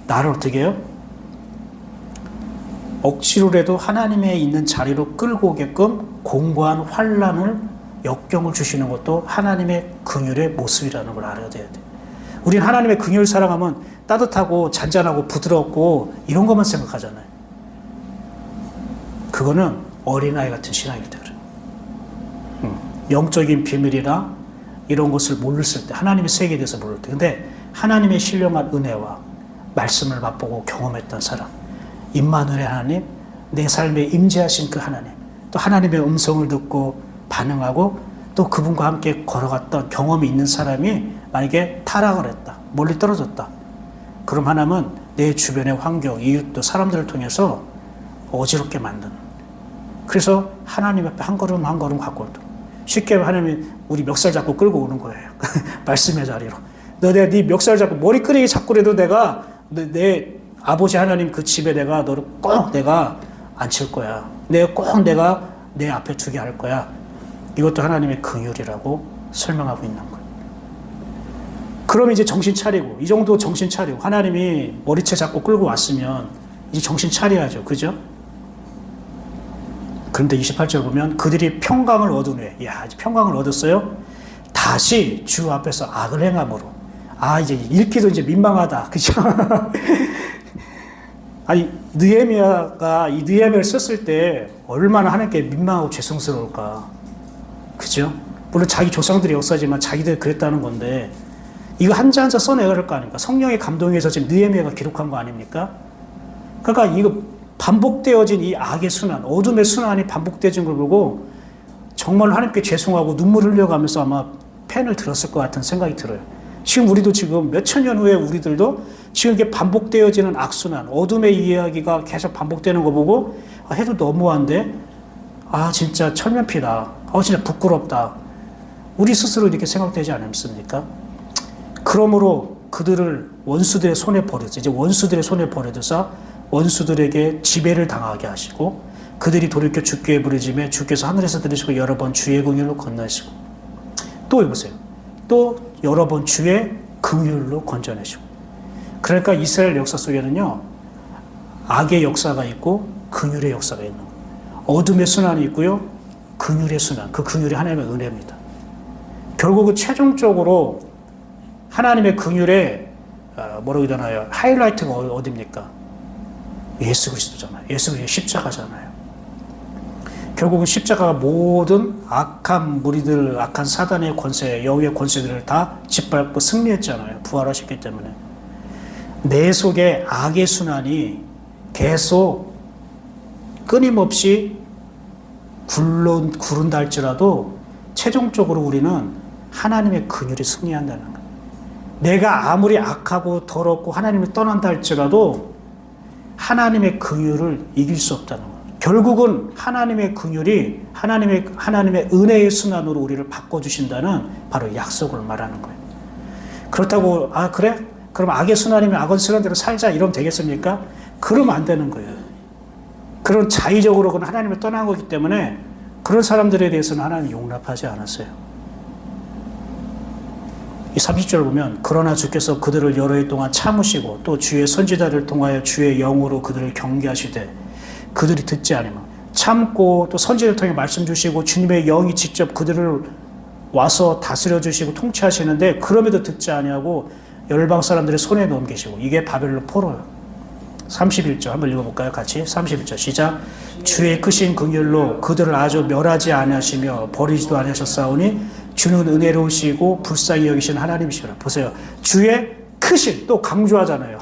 나를 어떻게 해요? 억지로라도 하나님의 있는 자리로 끌고 오게끔 공고한 환난을 역경을 주시는 것도 하나님의 긍휼의 모습이라는 걸 알아야 돼야 돼. 우리는 하나님의 긍휼을 사랑하면 따뜻하고 잔잔하고 부드럽고 이런 것만 생각하잖아요. 그거는 어린아이 같은 신앙일 때 그래요. 영적인 비밀이나 이런 것을 모르실 때, 하나님의 세계에 대해서 모를 때. 근데 하나님의 신령한 은혜와 말씀을 맛보고 경험했던 사람, 임마누엘 하나님, 내 삶에 임재하신 그 하나님, 또 하나님의 음성을 듣고 반응하고 또 그분과 함께 걸어갔던 경험이 있는 사람이 만약에 타락을 했다, 멀리 떨어졌다. 그럼 하나님은 내 주변의 환경, 이웃도 사람들을 통해서 어지럽게 만드는. 그래서 하나님 앞에 한 걸음 한 걸음 갖고 오도록. 쉽게 하나님이 우리 멱살 잡고 끌고 오는 거예요. 말씀의 자리로. 내가 네 멱살 잡고 머리끄레기 잡고라도 내가 내 아버지 하나님 그 집에 내가 너를 꼭 내가 앉힐 거야. 내가 내 앞에 두게 할 거야. 이것도 하나님의 긍휼이라고 설명하고 있는 거예요. 그럼 이제 정신 차리고, 이 정도 정신 차리고, 하나님이 머리채 잡고 끌고 왔으면 이제 정신 차려야죠. 그죠? 그런데 28절 보면 그들이 평강을 얻은 후에, 이제 평강을 얻었어요? 다시 주 앞에서 악을 행함으로. 이제 읽기도 이제 민망하다. 그죠? 아니, 느헤미야가 이 느헤미야를 썼을 때 얼마나 하나님께 민망하고 죄송스러울까. 그죠? 물론 자기 조상들의 역사지만 자기들 그랬다는 건데, 이거 한자 한자 써내야 할 거 아닙니까? 성령의 감동에서 지금 느헤미야가 기록한 거 아닙니까? 그러니까 이거 반복되어진 이 악의 순환, 어둠의 순환이 반복되어진 걸 보고 정말 하나님께 죄송하고 눈물 흘려가면서 아마 펜을 들었을 것 같은 생각이 들어요. 지금 우리도 지금 몇천 년 후에 우리들도 지금 이게 반복되어지는 악순환, 어둠의 이야기가 계속 반복되는 거 보고 해도 너무한데, 진짜 철면피다. 진짜 부끄럽다. 우리 스스로 이렇게 생각되지 않습니까? 그러므로 그들을 원수들의 손에 버려서, 이제 원수들의 손에 버려둬서 원수들에게 지배를 당하게 하시고, 그들이 돌이켜 주께 부르짖음에 주께서 하늘에서 들으시고 여러 번 주의 긍휼로 건너시고, 또 해보세요. 또 여러 번 주의 긍휼로 건져내시고. 그러니까 이스라엘 역사 속에는요, 악의 역사가 있고 긍휼의 역사가 있는 거예요. 어둠의 순환이 있고요, 긍휼의 순환. 그 긍휼이 하나님의 은혜입니다. 결국은 최종적으로 하나님의 긍휼의 뭐라고 하나요? 하이라이트가 어디입니까? 예수 그리스도잖아요. 예수 그리스도 십자가잖아요. 결국은 십자가가 모든 악한 무리들, 악한 사단의 권세, 여우의 권세들을 다 짓밟고 승리했잖아요. 부활하셨기 때문에. 내 속에 악의 순환이 계속 끊임없이 구른다 할지라도 최종적으로 우리는 하나님의 긍휼이 승리한다는 거예요. 내가 아무리 악하고 더럽고 하나님을 떠난다 할지라도 하나님의 긍휼을 이길 수 없다는 거예요. 결국은 하나님의 긍휼이 하나님의 은혜의 순환으로 우리를 바꿔주신다는 바로 약속을 말하는 거예요. 그렇다고 그래? 그럼 악의 순환이면 악의 순환대로 살자 이러면 되겠습니까? 그러면 안 되는 거예요. 그런 자의적으로 그건 하나님을 떠난 거기 때문에 그런 사람들에 대해서는 하나님이 용납하지 않았어요. 이 30절 보면 그러나 주께서 그들을 여러 해 동안 참으시고 또 주의 선지자를 통하여 주의 영으로 그들을 경계하시되 그들이 듣지 않으면 참고 또 선지자를 통해 말씀 주시고 주님의 영이 직접 그들을 와서 다스려 주시고 통치하시는데 그럼에도 듣지 아니하고 열방 사람들의 손에 넘기시고 이게 바벨론 포로예요. 31절 한번 읽어볼까요? 같이 31절 시작. 주의 크신 긍휼로 그들을 아주 멸하지 아니하시며 버리지도 아니하셨사오니 주는 은혜로우시고 불쌍히 여기신 하나님이시라. 보세요. 주의 크신, 또 강조하잖아요.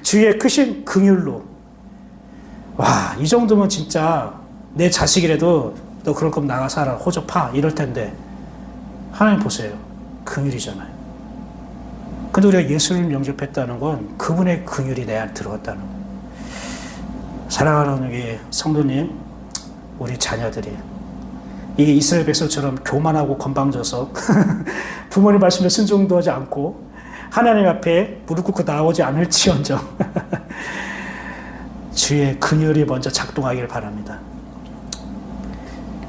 주의 크신 긍휼로. 와, 이 정도면 진짜 내 자식이라도 너 그럴 거면 나가 살아, 호접하 이럴 텐데 하나님 보세요. 긍휼이잖아요. 근데 우리가 예수를 영접했다는 건 그분의 긍휼이 내 안에 들어갔다는 거예요. 사랑하는 우리 성도님, 우리 자녀들이 이 이스라엘 백성처럼 교만하고 건방져서 부모님 말씀에 순종도 하지 않고 하나님 앞에 무릎 꿇고 나오지 않을지언정 주의 긍휼이 먼저 작동하기를 바랍니다.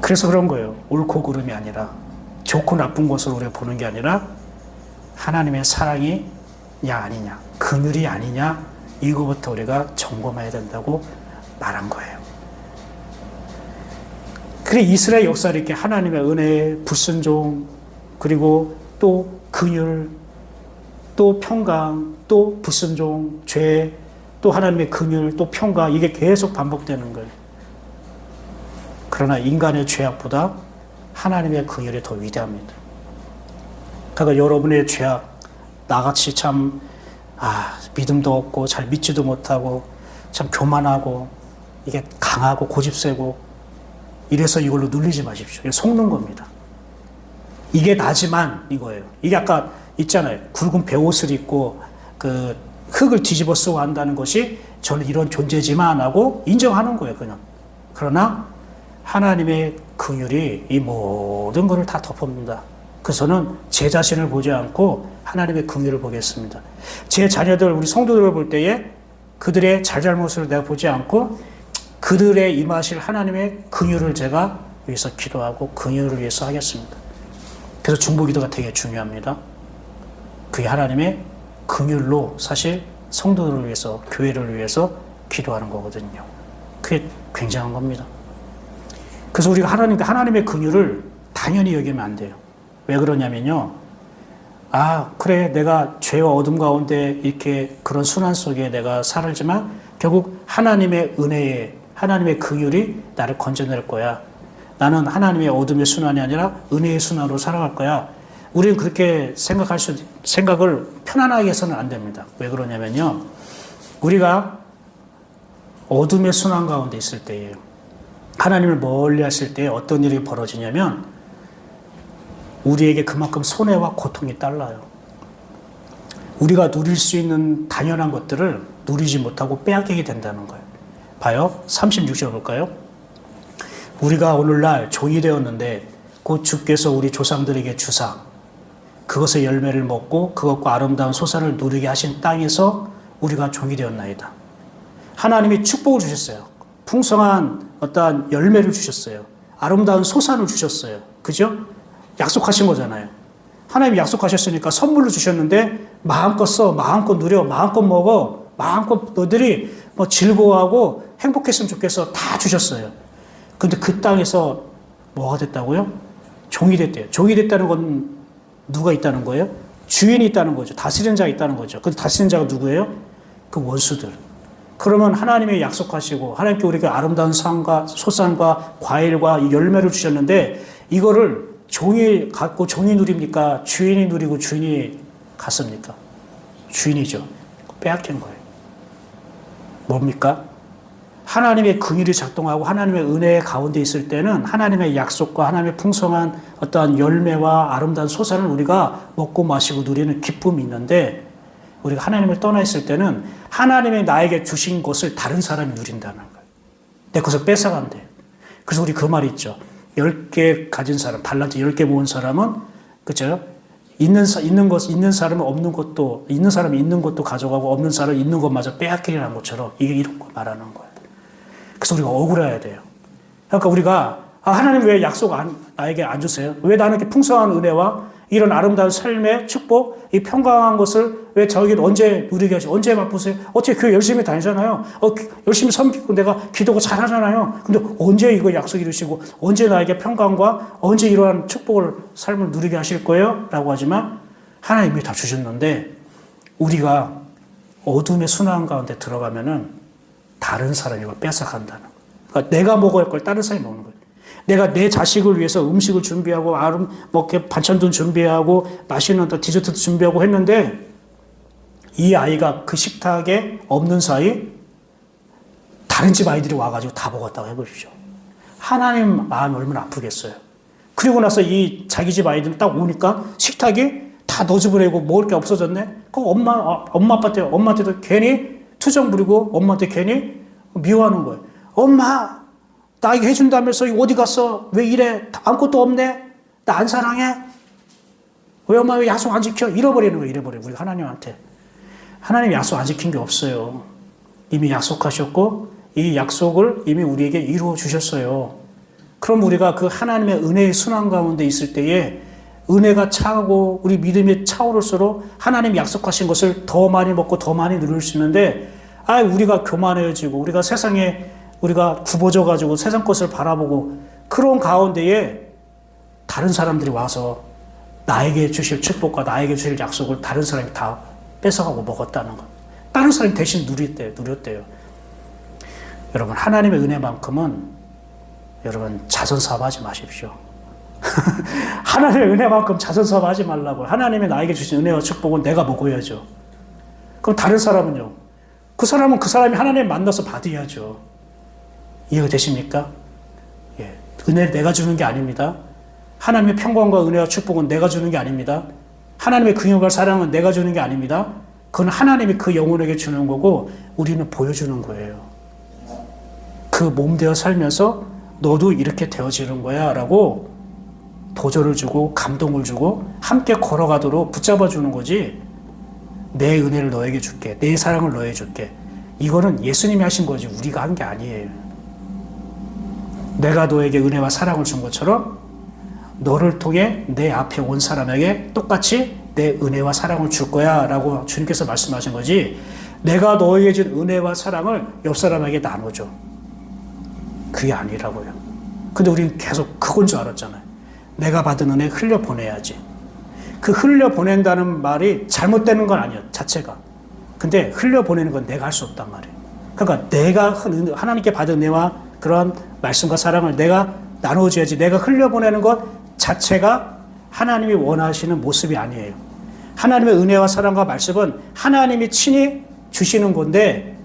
그래서 그런 거예요. 옳고 그름이 아니라 좋고 나쁜 것으로 우리가 보는 게 아니라 하나님의 사랑이냐 아니냐, 긍휼이 아니냐 이거부터 우리가 점검해야 된다고 말한 거예요. 그래 이스라엘 역사를 이렇게 하나님의 은혜, 불순종, 그리고 또 긍휼, 또 평강, 또 불순종, 죄, 또 하나님의 긍휼, 또 평강, 이게 계속 반복되는 거예요. 그러나 인간의 죄악보다 하나님의 긍휼이 더 위대합니다. 그러니까 여러분의 죄악, 나같이 참 믿음도 없고 잘 믿지도 못하고 참 교만하고 이게 강하고 고집세고 이래서 이걸로 눌리지 마십시오. 이게 속는 겁니다. 이게 나지만 이거예요. 이게 아까 있잖아요. 굵은 베옷을 입고 그 흙을 뒤집어 쓰고 한다는 것이 저는 이런 존재지만 하고 인정하는 거예요. 그냥. 그러나 하나님의 긍휼이 이 모든 것을 다 덮습니다. 그래서 저는 제 자신을 보지 않고 하나님의 긍휼을 보겠습니다. 제 자녀들, 우리 성도들을 볼 때에 그들의 잘잘못을 내가 보지 않고 그들의 임하실 하나님의 긍휼을 제가 위해서 기도하고 긍휼을 위해서 하겠습니다. 그래서 중보기도가 되게 중요합니다. 그게 하나님의 긍휼로 사실 성도들을 위해서, 교회를 위해서 기도하는 거거든요. 그게 굉장한 겁니다. 그래서 우리가 하나님의 긍휼을 당연히 여기면 안 돼요. 왜 그러냐면요. 그래, 내가 죄와 어둠 가운데 이렇게 그런 순환 속에 내가 살지만 결국 하나님의 은혜에, 하나님의 긍휼이 나를 건져낼 거야. 나는 하나님의 어둠의 순환이 아니라 은혜의 순환으로 살아갈 거야. 우리는 그렇게 생각을 편안하게 해서는 안 됩니다. 왜 그러냐면요. 우리가 어둠의 순환 가운데 있을 때예요. 하나님을 멀리 하실 때 어떤 일이 벌어지냐면 우리에게 그만큼 손해와 고통이 딸라요. 우리가 누릴 수 있는 당연한 것들을 누리지 못하고 빼앗기게 된다는 거예요. 봐요. 36절 볼까요? 우리가 오늘날 종이 되었는데 곧 주께서 우리 조상들에게 주사 그것의 열매를 먹고 그것과 아름다운 소산을 누리게 하신 땅에서 우리가 종이 되었나이다. 하나님이 축복을 주셨어요. 풍성한 어떠한 열매를 주셨어요. 아름다운 소산을 주셨어요. 그죠? 약속하신 거잖아요. 하나님이 약속하셨으니까 선물로 주셨는데 마음껏 써, 마음껏 누려, 마음껏 먹어, 마음껏 너희들이 즐거워하고 행복했으면 좋겠어 다 주셨어요. 근데 그 땅에서 뭐가 됐다고요? 종이 됐대요. 종이 됐다는 건 누가 있다는 거예요? 주인이 있다는 거죠. 다스리는 자가 있다는 거죠. 근데 다스리는 자가 누구예요? 그 원수들. 그러면 하나님이 약속하시고 하나님께 우리에게 아름다운 산과 소산과 과일과 열매를 주셨는데 이거를 종이 갖고 종이 누립니까? 주인이 누리고 주인이 갔습니까? 주인이죠. 빼앗긴 거예요. 뭡니까? 하나님의 긍휼이 작동하고 하나님의 은혜 가운데 있을 때는 하나님의 약속과 하나님의 풍성한 어떠한 열매와 아름다운 소산을 우리가 먹고 마시고 누리는 기쁨이 있는데 우리가 하나님을 떠나 있을 때는 하나님이 나에게 주신 것을 다른 사람이 누린다는 거예요. 내 것을 뺏어간대요. 그래서 우리 그 말이 있죠. 10개 가진 사람, 달란트 10개 모은 사람은, 그죠? 있는 사람은 없는 것도, 있는 사람이 있는 것도 가져가고 없는 사람은 있는 것마저 빼앗기라는 것처럼 이게 이런 거 말하는 거예요. 그래서 우리가 억울해야 돼요. 그러니까 우리가 하나님 왜 약속 나에게 안 주세요? 왜 나는 이렇게 풍성한 은혜와 이런 아름다운 삶의 축복, 이 평강한 것을 왜 저에게 언제 누리게 하시고 언제 맛보세요? 어떻게 교회 열심히 다니잖아요. 열심히 섬기고 내가 기도가 잘하잖아요. 근데 언제 이거 약속 이루시고 언제 나에게 평강과 언제 이러한 축복을 삶을 누리게 하실 거예요? 라고 하지만 하나님이 다 주셨는데 우리가 어둠의 순환 가운데 들어가면은 다른 사람이 이걸 뺏어간다는 거예요. 그러니까 내가 먹어야 할 걸 다른 사람이 먹는 거예요. 내가 내 자식을 위해서 음식을 준비하고 반찬도 준비하고 맛있는 디저트도 준비하고 했는데 이 아이가 그 식탁에 없는 사이 다른 집 아이들이 와가지고 다 먹었다고 해보십시오. 하나님 마음이 얼마나 아프겠어요. 그리고 나서 이 자기 집 아이들이 딱 오니까 식탁이 다 너즈부리고 먹을 게 없어졌네. 그럼 엄마한테도 괜히 투정 부리고 엄마한테 괜히 미워하는 거예요. 엄마, 나 이거 해준다면서 어디 갔어? 왜 이래? 아무것도 없네? 나 안 사랑해? 왜 엄마 왜 약속 안 지켜? 잃어버리는 거예요. 잃어버려요. 우리 하나님한테. 하나님 약속 안 지킨 게 없어요. 이미 약속하셨고 이 약속을 이미 우리에게 이루어 주셨어요. 그럼 우리가 그 하나님의 은혜의 순환 가운데 있을 때에 은혜가 차고 우리 믿음이 차오를수록 하나님이 약속하신 것을 더 많이 먹고 더 많이 누릴 수 있는데 우리가 교만해지고 우리가 세상에 우리가 굽어져가지고 세상 것을 바라보고 그런 가운데에 다른 사람들이 와서 나에게 주실 축복과 나에게 주실 약속을 다른 사람이 다 뺏어가고 먹었다는 것. 다른 사람이 대신 누렸대요. 여러분, 하나님의 은혜만큼은 여러분 자선사업하지 마십시오. 하나님의 은혜만큼 자선사업하지 말라고. 하나님이 나에게 주신 은혜와 축복은 내가 먹어야죠. 그럼 다른 사람은요? 그 사람은 그 사람이 하나님 만나서 받아야죠. 이해가 되십니까? 예. 은혜를 내가 주는 게 아닙니다. 하나님의 평강과 은혜와 축복은 내가 주는 게 아닙니다. 하나님의 긍휼과 사랑은 내가 주는 게 아닙니다. 그건 하나님이 그 영혼에게 주는 거고 우리는 보여주는 거예요. 그 몸 되어 살면서 너도 이렇게 되어지는 거야 라고 도전을 주고 감동을 주고 함께 걸어가도록 붙잡아 주는 거지. 내 은혜를 너에게 줄게. 내 사랑을 너에게 줄게. 이거는 예수님이 하신 거지 우리가 한 게 아니에요. 내가 너에게 은혜와 사랑을 준 것처럼 너를 통해 내 앞에 온 사람에게 똑같이 내 은혜와 사랑을 줄 거야 라고 주님께서 말씀하신 거지, 내가 너에게 준 은혜와 사랑을 옆 사람에게 나눠줘. 그게 아니라고요. 근데 우리는 계속 그건 줄 알았잖아요. 내가 받은 은혜 흘려보내야지. 그 흘려보낸다는 말이 잘못되는 건 아니에요, 자체가. 근데 흘려보내는 건 내가 할 수 없단 말이에요. 그러니까 내가 하나님께 받은 은혜와 그런 말씀과 사랑을 내가 나눠줘야지. 내가 흘려보내는 것 자체가 하나님이 원하시는 모습이 아니에요. 하나님의 은혜와 사랑과 말씀은 하나님이 친히 주시는 건데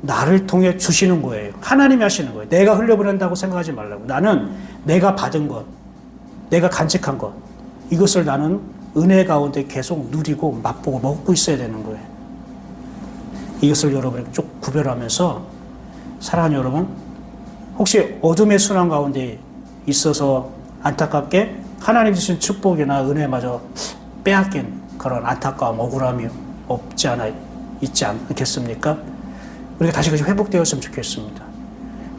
나를 통해 주시는 거예요. 하나님이 하시는 거예요. 내가 흘려보낸다고 생각하지 말라고. 나는 내가 받은 것, 내가 간직한 것, 이것을 나는 은혜 가운데 계속 누리고 맛보고 먹고 있어야 되는 거예요. 이것을 여러분에게 쭉 구별하면서 사랑하는 여러분, 혹시 어둠의 순환 가운데 있어서 안타깝게 하나님 주신 축복이나 은혜마저 빼앗긴 그런 안타까움, 억울함이 있지 않겠습니까? 우리가 다시 회복되었으면 좋겠습니다.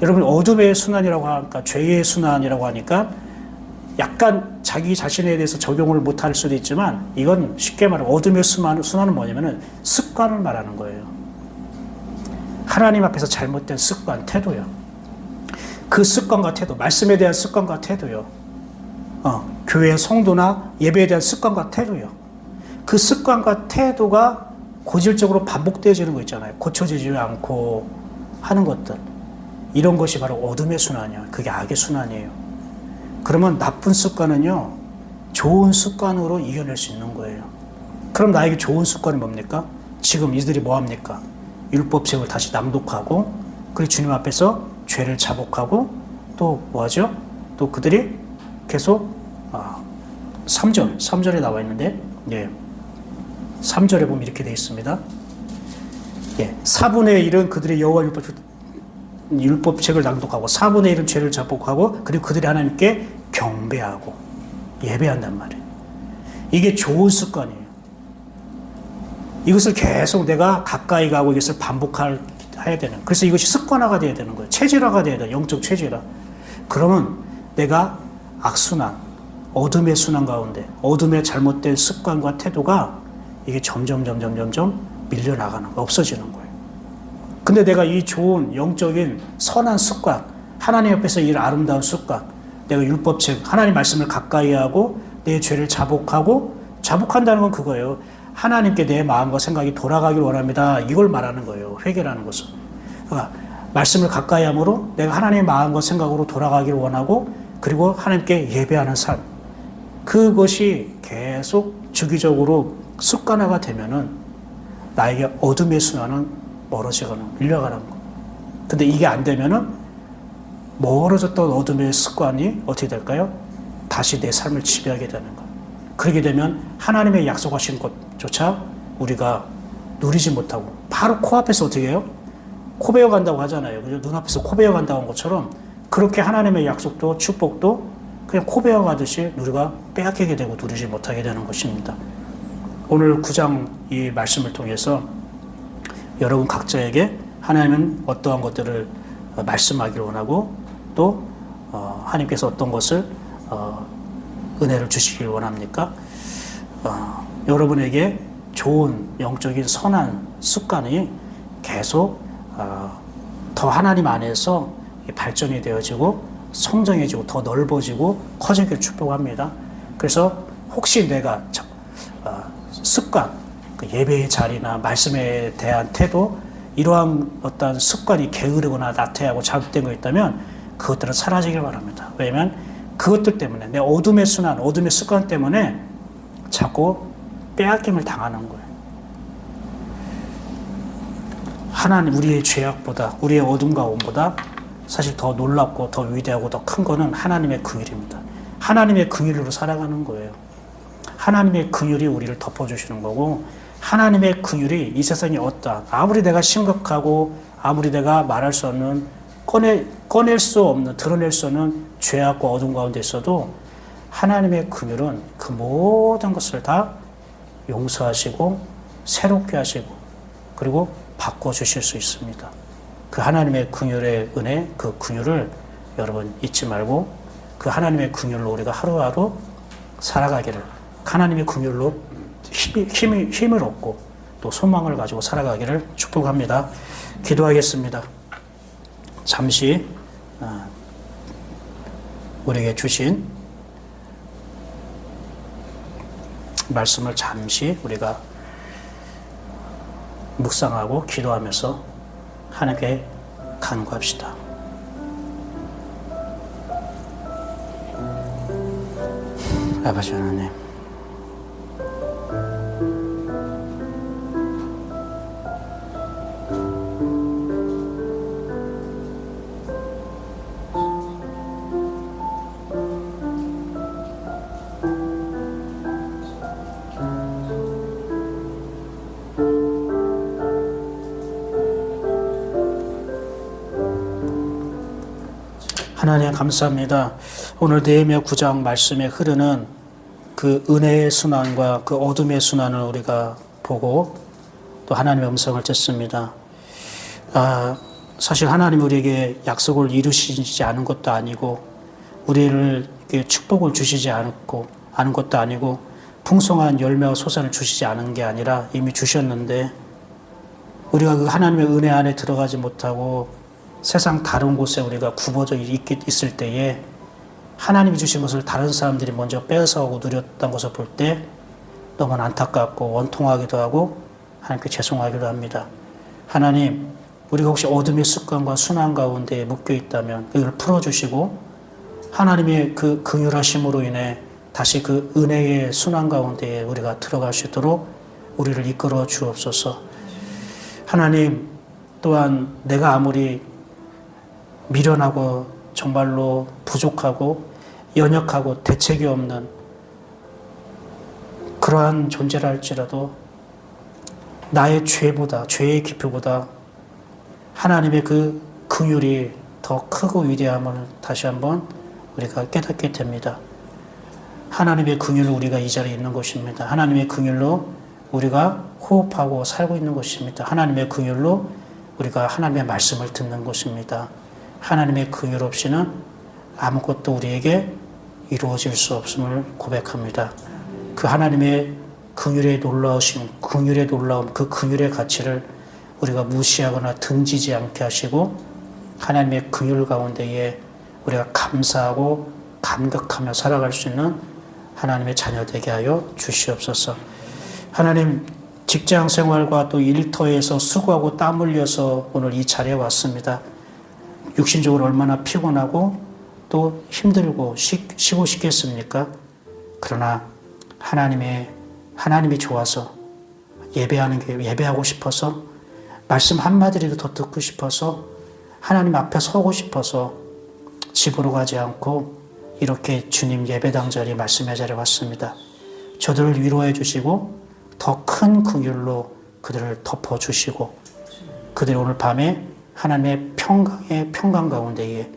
여러분, 어둠의 순환이라고 하니까, 죄의 순환이라고 하니까 약간 자기 자신에 대해서 적용을 못할 수도 있지만, 이건 쉽게 말하면 어둠의 순환은 뭐냐면은 습관을 말하는 거예요. 하나님 앞에서 잘못된 습관, 태도요. 그 습관과 태도, 말씀에 대한 습관과 태도요. 교회 성도나 예배에 대한 습관과 태도요. 그 습관과 태도가 고질적으로 반복되어지는 거 있잖아요. 고쳐지지 않고 하는 것들. 이런 것이 바로 어둠의 순환이야. 그게 악의 순환이에요. 그러면 나쁜 습관은요, 좋은 습관으로 이겨낼 수 있는 거예요. 그럼 나에게 좋은 습관이 뭡니까? 지금 이들이 뭐합니까? 율법책을 다시 낭독하고, 그리고 주님 앞에서 죄를 자복하고, 또 뭐하죠? 또 그들이 계속 3절에 나와 있는데, 예. 3절에 보면 이렇게 되어 있습니다. 예. 4분의 1은 그들의 여호와 율법책을 낭독하고 4분의 1은 죄를 자복하고 그리고 그들이 하나님께 경배하고 예배한단 말이에요. 이게 좋은 습관이에요. 이것을 계속 내가 가까이 가고 이것을 반복해야 되는, 그래서 이것이 습관화가 돼야 되는 거예요. 체질화가 돼야 돼요. 영적 체질화. 그러면 내가 악순환, 어둠의 순환 가운데 어둠의 잘못된 습관과 태도가 이게 점점 밀려나가는 거, 없어지는 거예요. 근데 내가 이 좋은 영적인 선한 습관, 하나님 옆에서 이 아름다운 습관, 내가 율법책, 하나님 말씀을 가까이 하고 내 죄를 자복한다는 건 그거예요. 하나님께 내 마음과 생각이 돌아가길 원합니다. 이걸 말하는 거예요. 회개라는 것은. 그러니까 말씀을 가까이 함으로 내가 하나님의 마음과 생각으로 돌아가길 원하고, 그리고 하나님께 예배하는 삶. 그것이 계속 주기적으로 습관화가 되면은 나에게 어둠의 순환은 밀려가는 거. 근데 이게 안 되면은 멀어졌던 어둠의 습관이 어떻게 될까요? 다시 내 삶을 지배하게 되는 거. 그렇게 되면 하나님의 약속하신 것조차 우리가 누리지 못하고, 바로 코앞에서 어떻게 해요? 코 베어 간다고 하잖아요. 눈앞에서 코 베어 간다는 것처럼 그렇게 하나님의 약속도 축복도 그냥 코 베어 가듯이 우리가 빼앗기게 되고 누리지 못하게 되는 것입니다. 오늘 9장 이 말씀을 통해서 여러분 각자에게 하나님은 어떠한 것들을 말씀하기를 원하고, 또 하나님께서 어떤 것을 은혜를 주시길 원합니까? 여러분에게 좋은 영적인 선한 습관이 계속 더 하나님 안에서 발전이 되어지고 성장해지고 더 넓어지고 커지기를 축복합니다. 그래서 혹시 내가 습관, 그 예배의 자리나 말씀에 대한 태도, 이러한 어떤 습관이 게으르거나 나태하고 자극된 거 있다면 그것들은 사라지길 바랍니다. 왜냐하면 그것들 때문에 내 어둠의 순환, 어둠의 습관 때문에 자꾸 빼앗김을 당하는 거예요. 하나님, 우리의 죄악보다, 우리의 어둠 가운보다 사실 더 놀랍고 더 위대하고 더 큰 거는 하나님의 긍휼입니다. 하나님의 긍휼으로 살아가는 거예요. 하나님의 긍휼이 우리를 덮어주시는 거고, 하나님의 긍휼이 이 세상에 어떠한, 아무리 내가 심각하고 아무리 내가 말할 수 없는, 꺼낼 수 없는, 드러낼 수 없는 죄악과 어둠 가운데 있어도 하나님의 긍휼은 그 모든 것을 다 용서하시고 새롭게 하시고 그리고 바꿔주실 수 있습니다. 그 하나님의 긍휼의 은혜, 그 긍휼을 여러분 잊지 말고 그 하나님의 긍휼로 우리가 하루하루 살아가기를, 하나님의 긍휼로 힘을 얻고 또 소망을 가지고 살아가기를 축복합니다. 기도하겠습니다. 잠시 우리에게 주신 말씀을 잠시 우리가 묵상하고 기도하면서 하나님께 간구합시다. 아버지 하나님, 하나님 감사합니다. 오늘 느헤미야 9장 말씀에 흐르는 그 은혜의 순환과 그 어둠의 순환을 우리가 보고 또 하나님의 음성을 듣습니다. 사실 하나님 우리에게 약속을 이루시지 않은 것도 아니고 우리를 축복을 주시지 않은 것도 아니고 풍성한 열매와 소산을 주시지 않은 게 아니라 이미 주셨는데 우리가 그 하나님의 은혜 안에 들어가지 못하고 세상 다른 곳에 우리가 굽어져 있을 때에 하나님이 주신 것을 다른 사람들이 먼저 뺏어가고 누렸던 것을 볼 때 너무 안타깝고 원통하기도 하고 하나님께 죄송하기도 합니다. 하나님, 우리가 혹시 어둠의 습관과 순환 가운데 묶여 있다면 이걸 풀어주시고 하나님의 그 긍휼하심으로 인해 다시 그 은혜의 순환 가운데 우리가 들어갈 수 있도록 우리를 이끌어 주옵소서. 하나님, 또한 내가 아무리 미련하고 정말로 부족하고 연약하고 대책이 없는 그러한 존재라 할지라도 나의 죄의 깊이보다 하나님의 그 긍휼이 더 크고 위대함을 다시 한번 우리가 깨닫게 됩니다. 하나님의 긍휼로 우리가 이 자리에 있는 것입니다. 하나님의 긍휼로 우리가 호흡하고 살고 있는 것입니다. 하나님의 긍휼로 우리가 하나님의 말씀을 듣는 것입니다. 하나님의 긍휼 없이는 아무것도 우리에게 이루어질 수 없음을 고백합니다. 그 하나님의 긍휼의 놀라우심, 긍휼의 놀라움, 그 긍휼의 가치를 우리가 무시하거나 등지지 않게 하시고 하나님의 긍휼 가운데에 우리가 감사하고 감격하며 살아갈 수 있는 하나님의 자녀 되게 하여 주시옵소서. 하나님, 직장 생활과 또 일터에서 수고하고 땀 흘려서 오늘 이 자리에 왔습니다. 육신적으로 얼마나 피곤하고 또 힘들고 쉬고 싶겠습니까? 그러나 하나님이 좋아서 예배하고 싶어서 말씀 한마디라도 더 듣고 싶어서 하나님 앞에 서고 싶어서 집으로 가지 않고 이렇게 주님 예배당 자리, 말씀의 자리에 왔습니다. 저들을 위로해 주시고 더 큰 긍휼로 그들을 덮어주시고 그들이 오늘 밤에 하나님의 평강 가운데에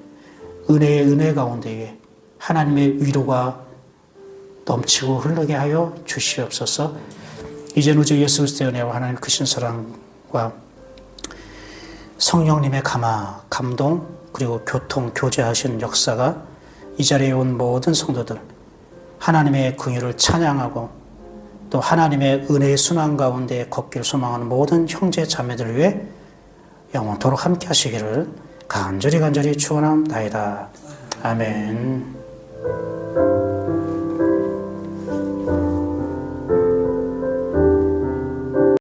은혜의 은혜 가운데에 하나님의 위로가 넘치고 흐르게 하여 주시옵소서. 이제는 주 예수 그리스도의 은혜와 하나님 크신 사랑과 성령님의 감동 그리고 교제하시는 역사가 이 자리에 온 모든 성도들 하나님의 긍휼을 찬양하고 또 하나님의 은혜의 순환 가운데 걷기를 소망하는 모든 형제 자매들을 위해 영원토록 함께 하시기를 간절히 축원합나이다. 아멘.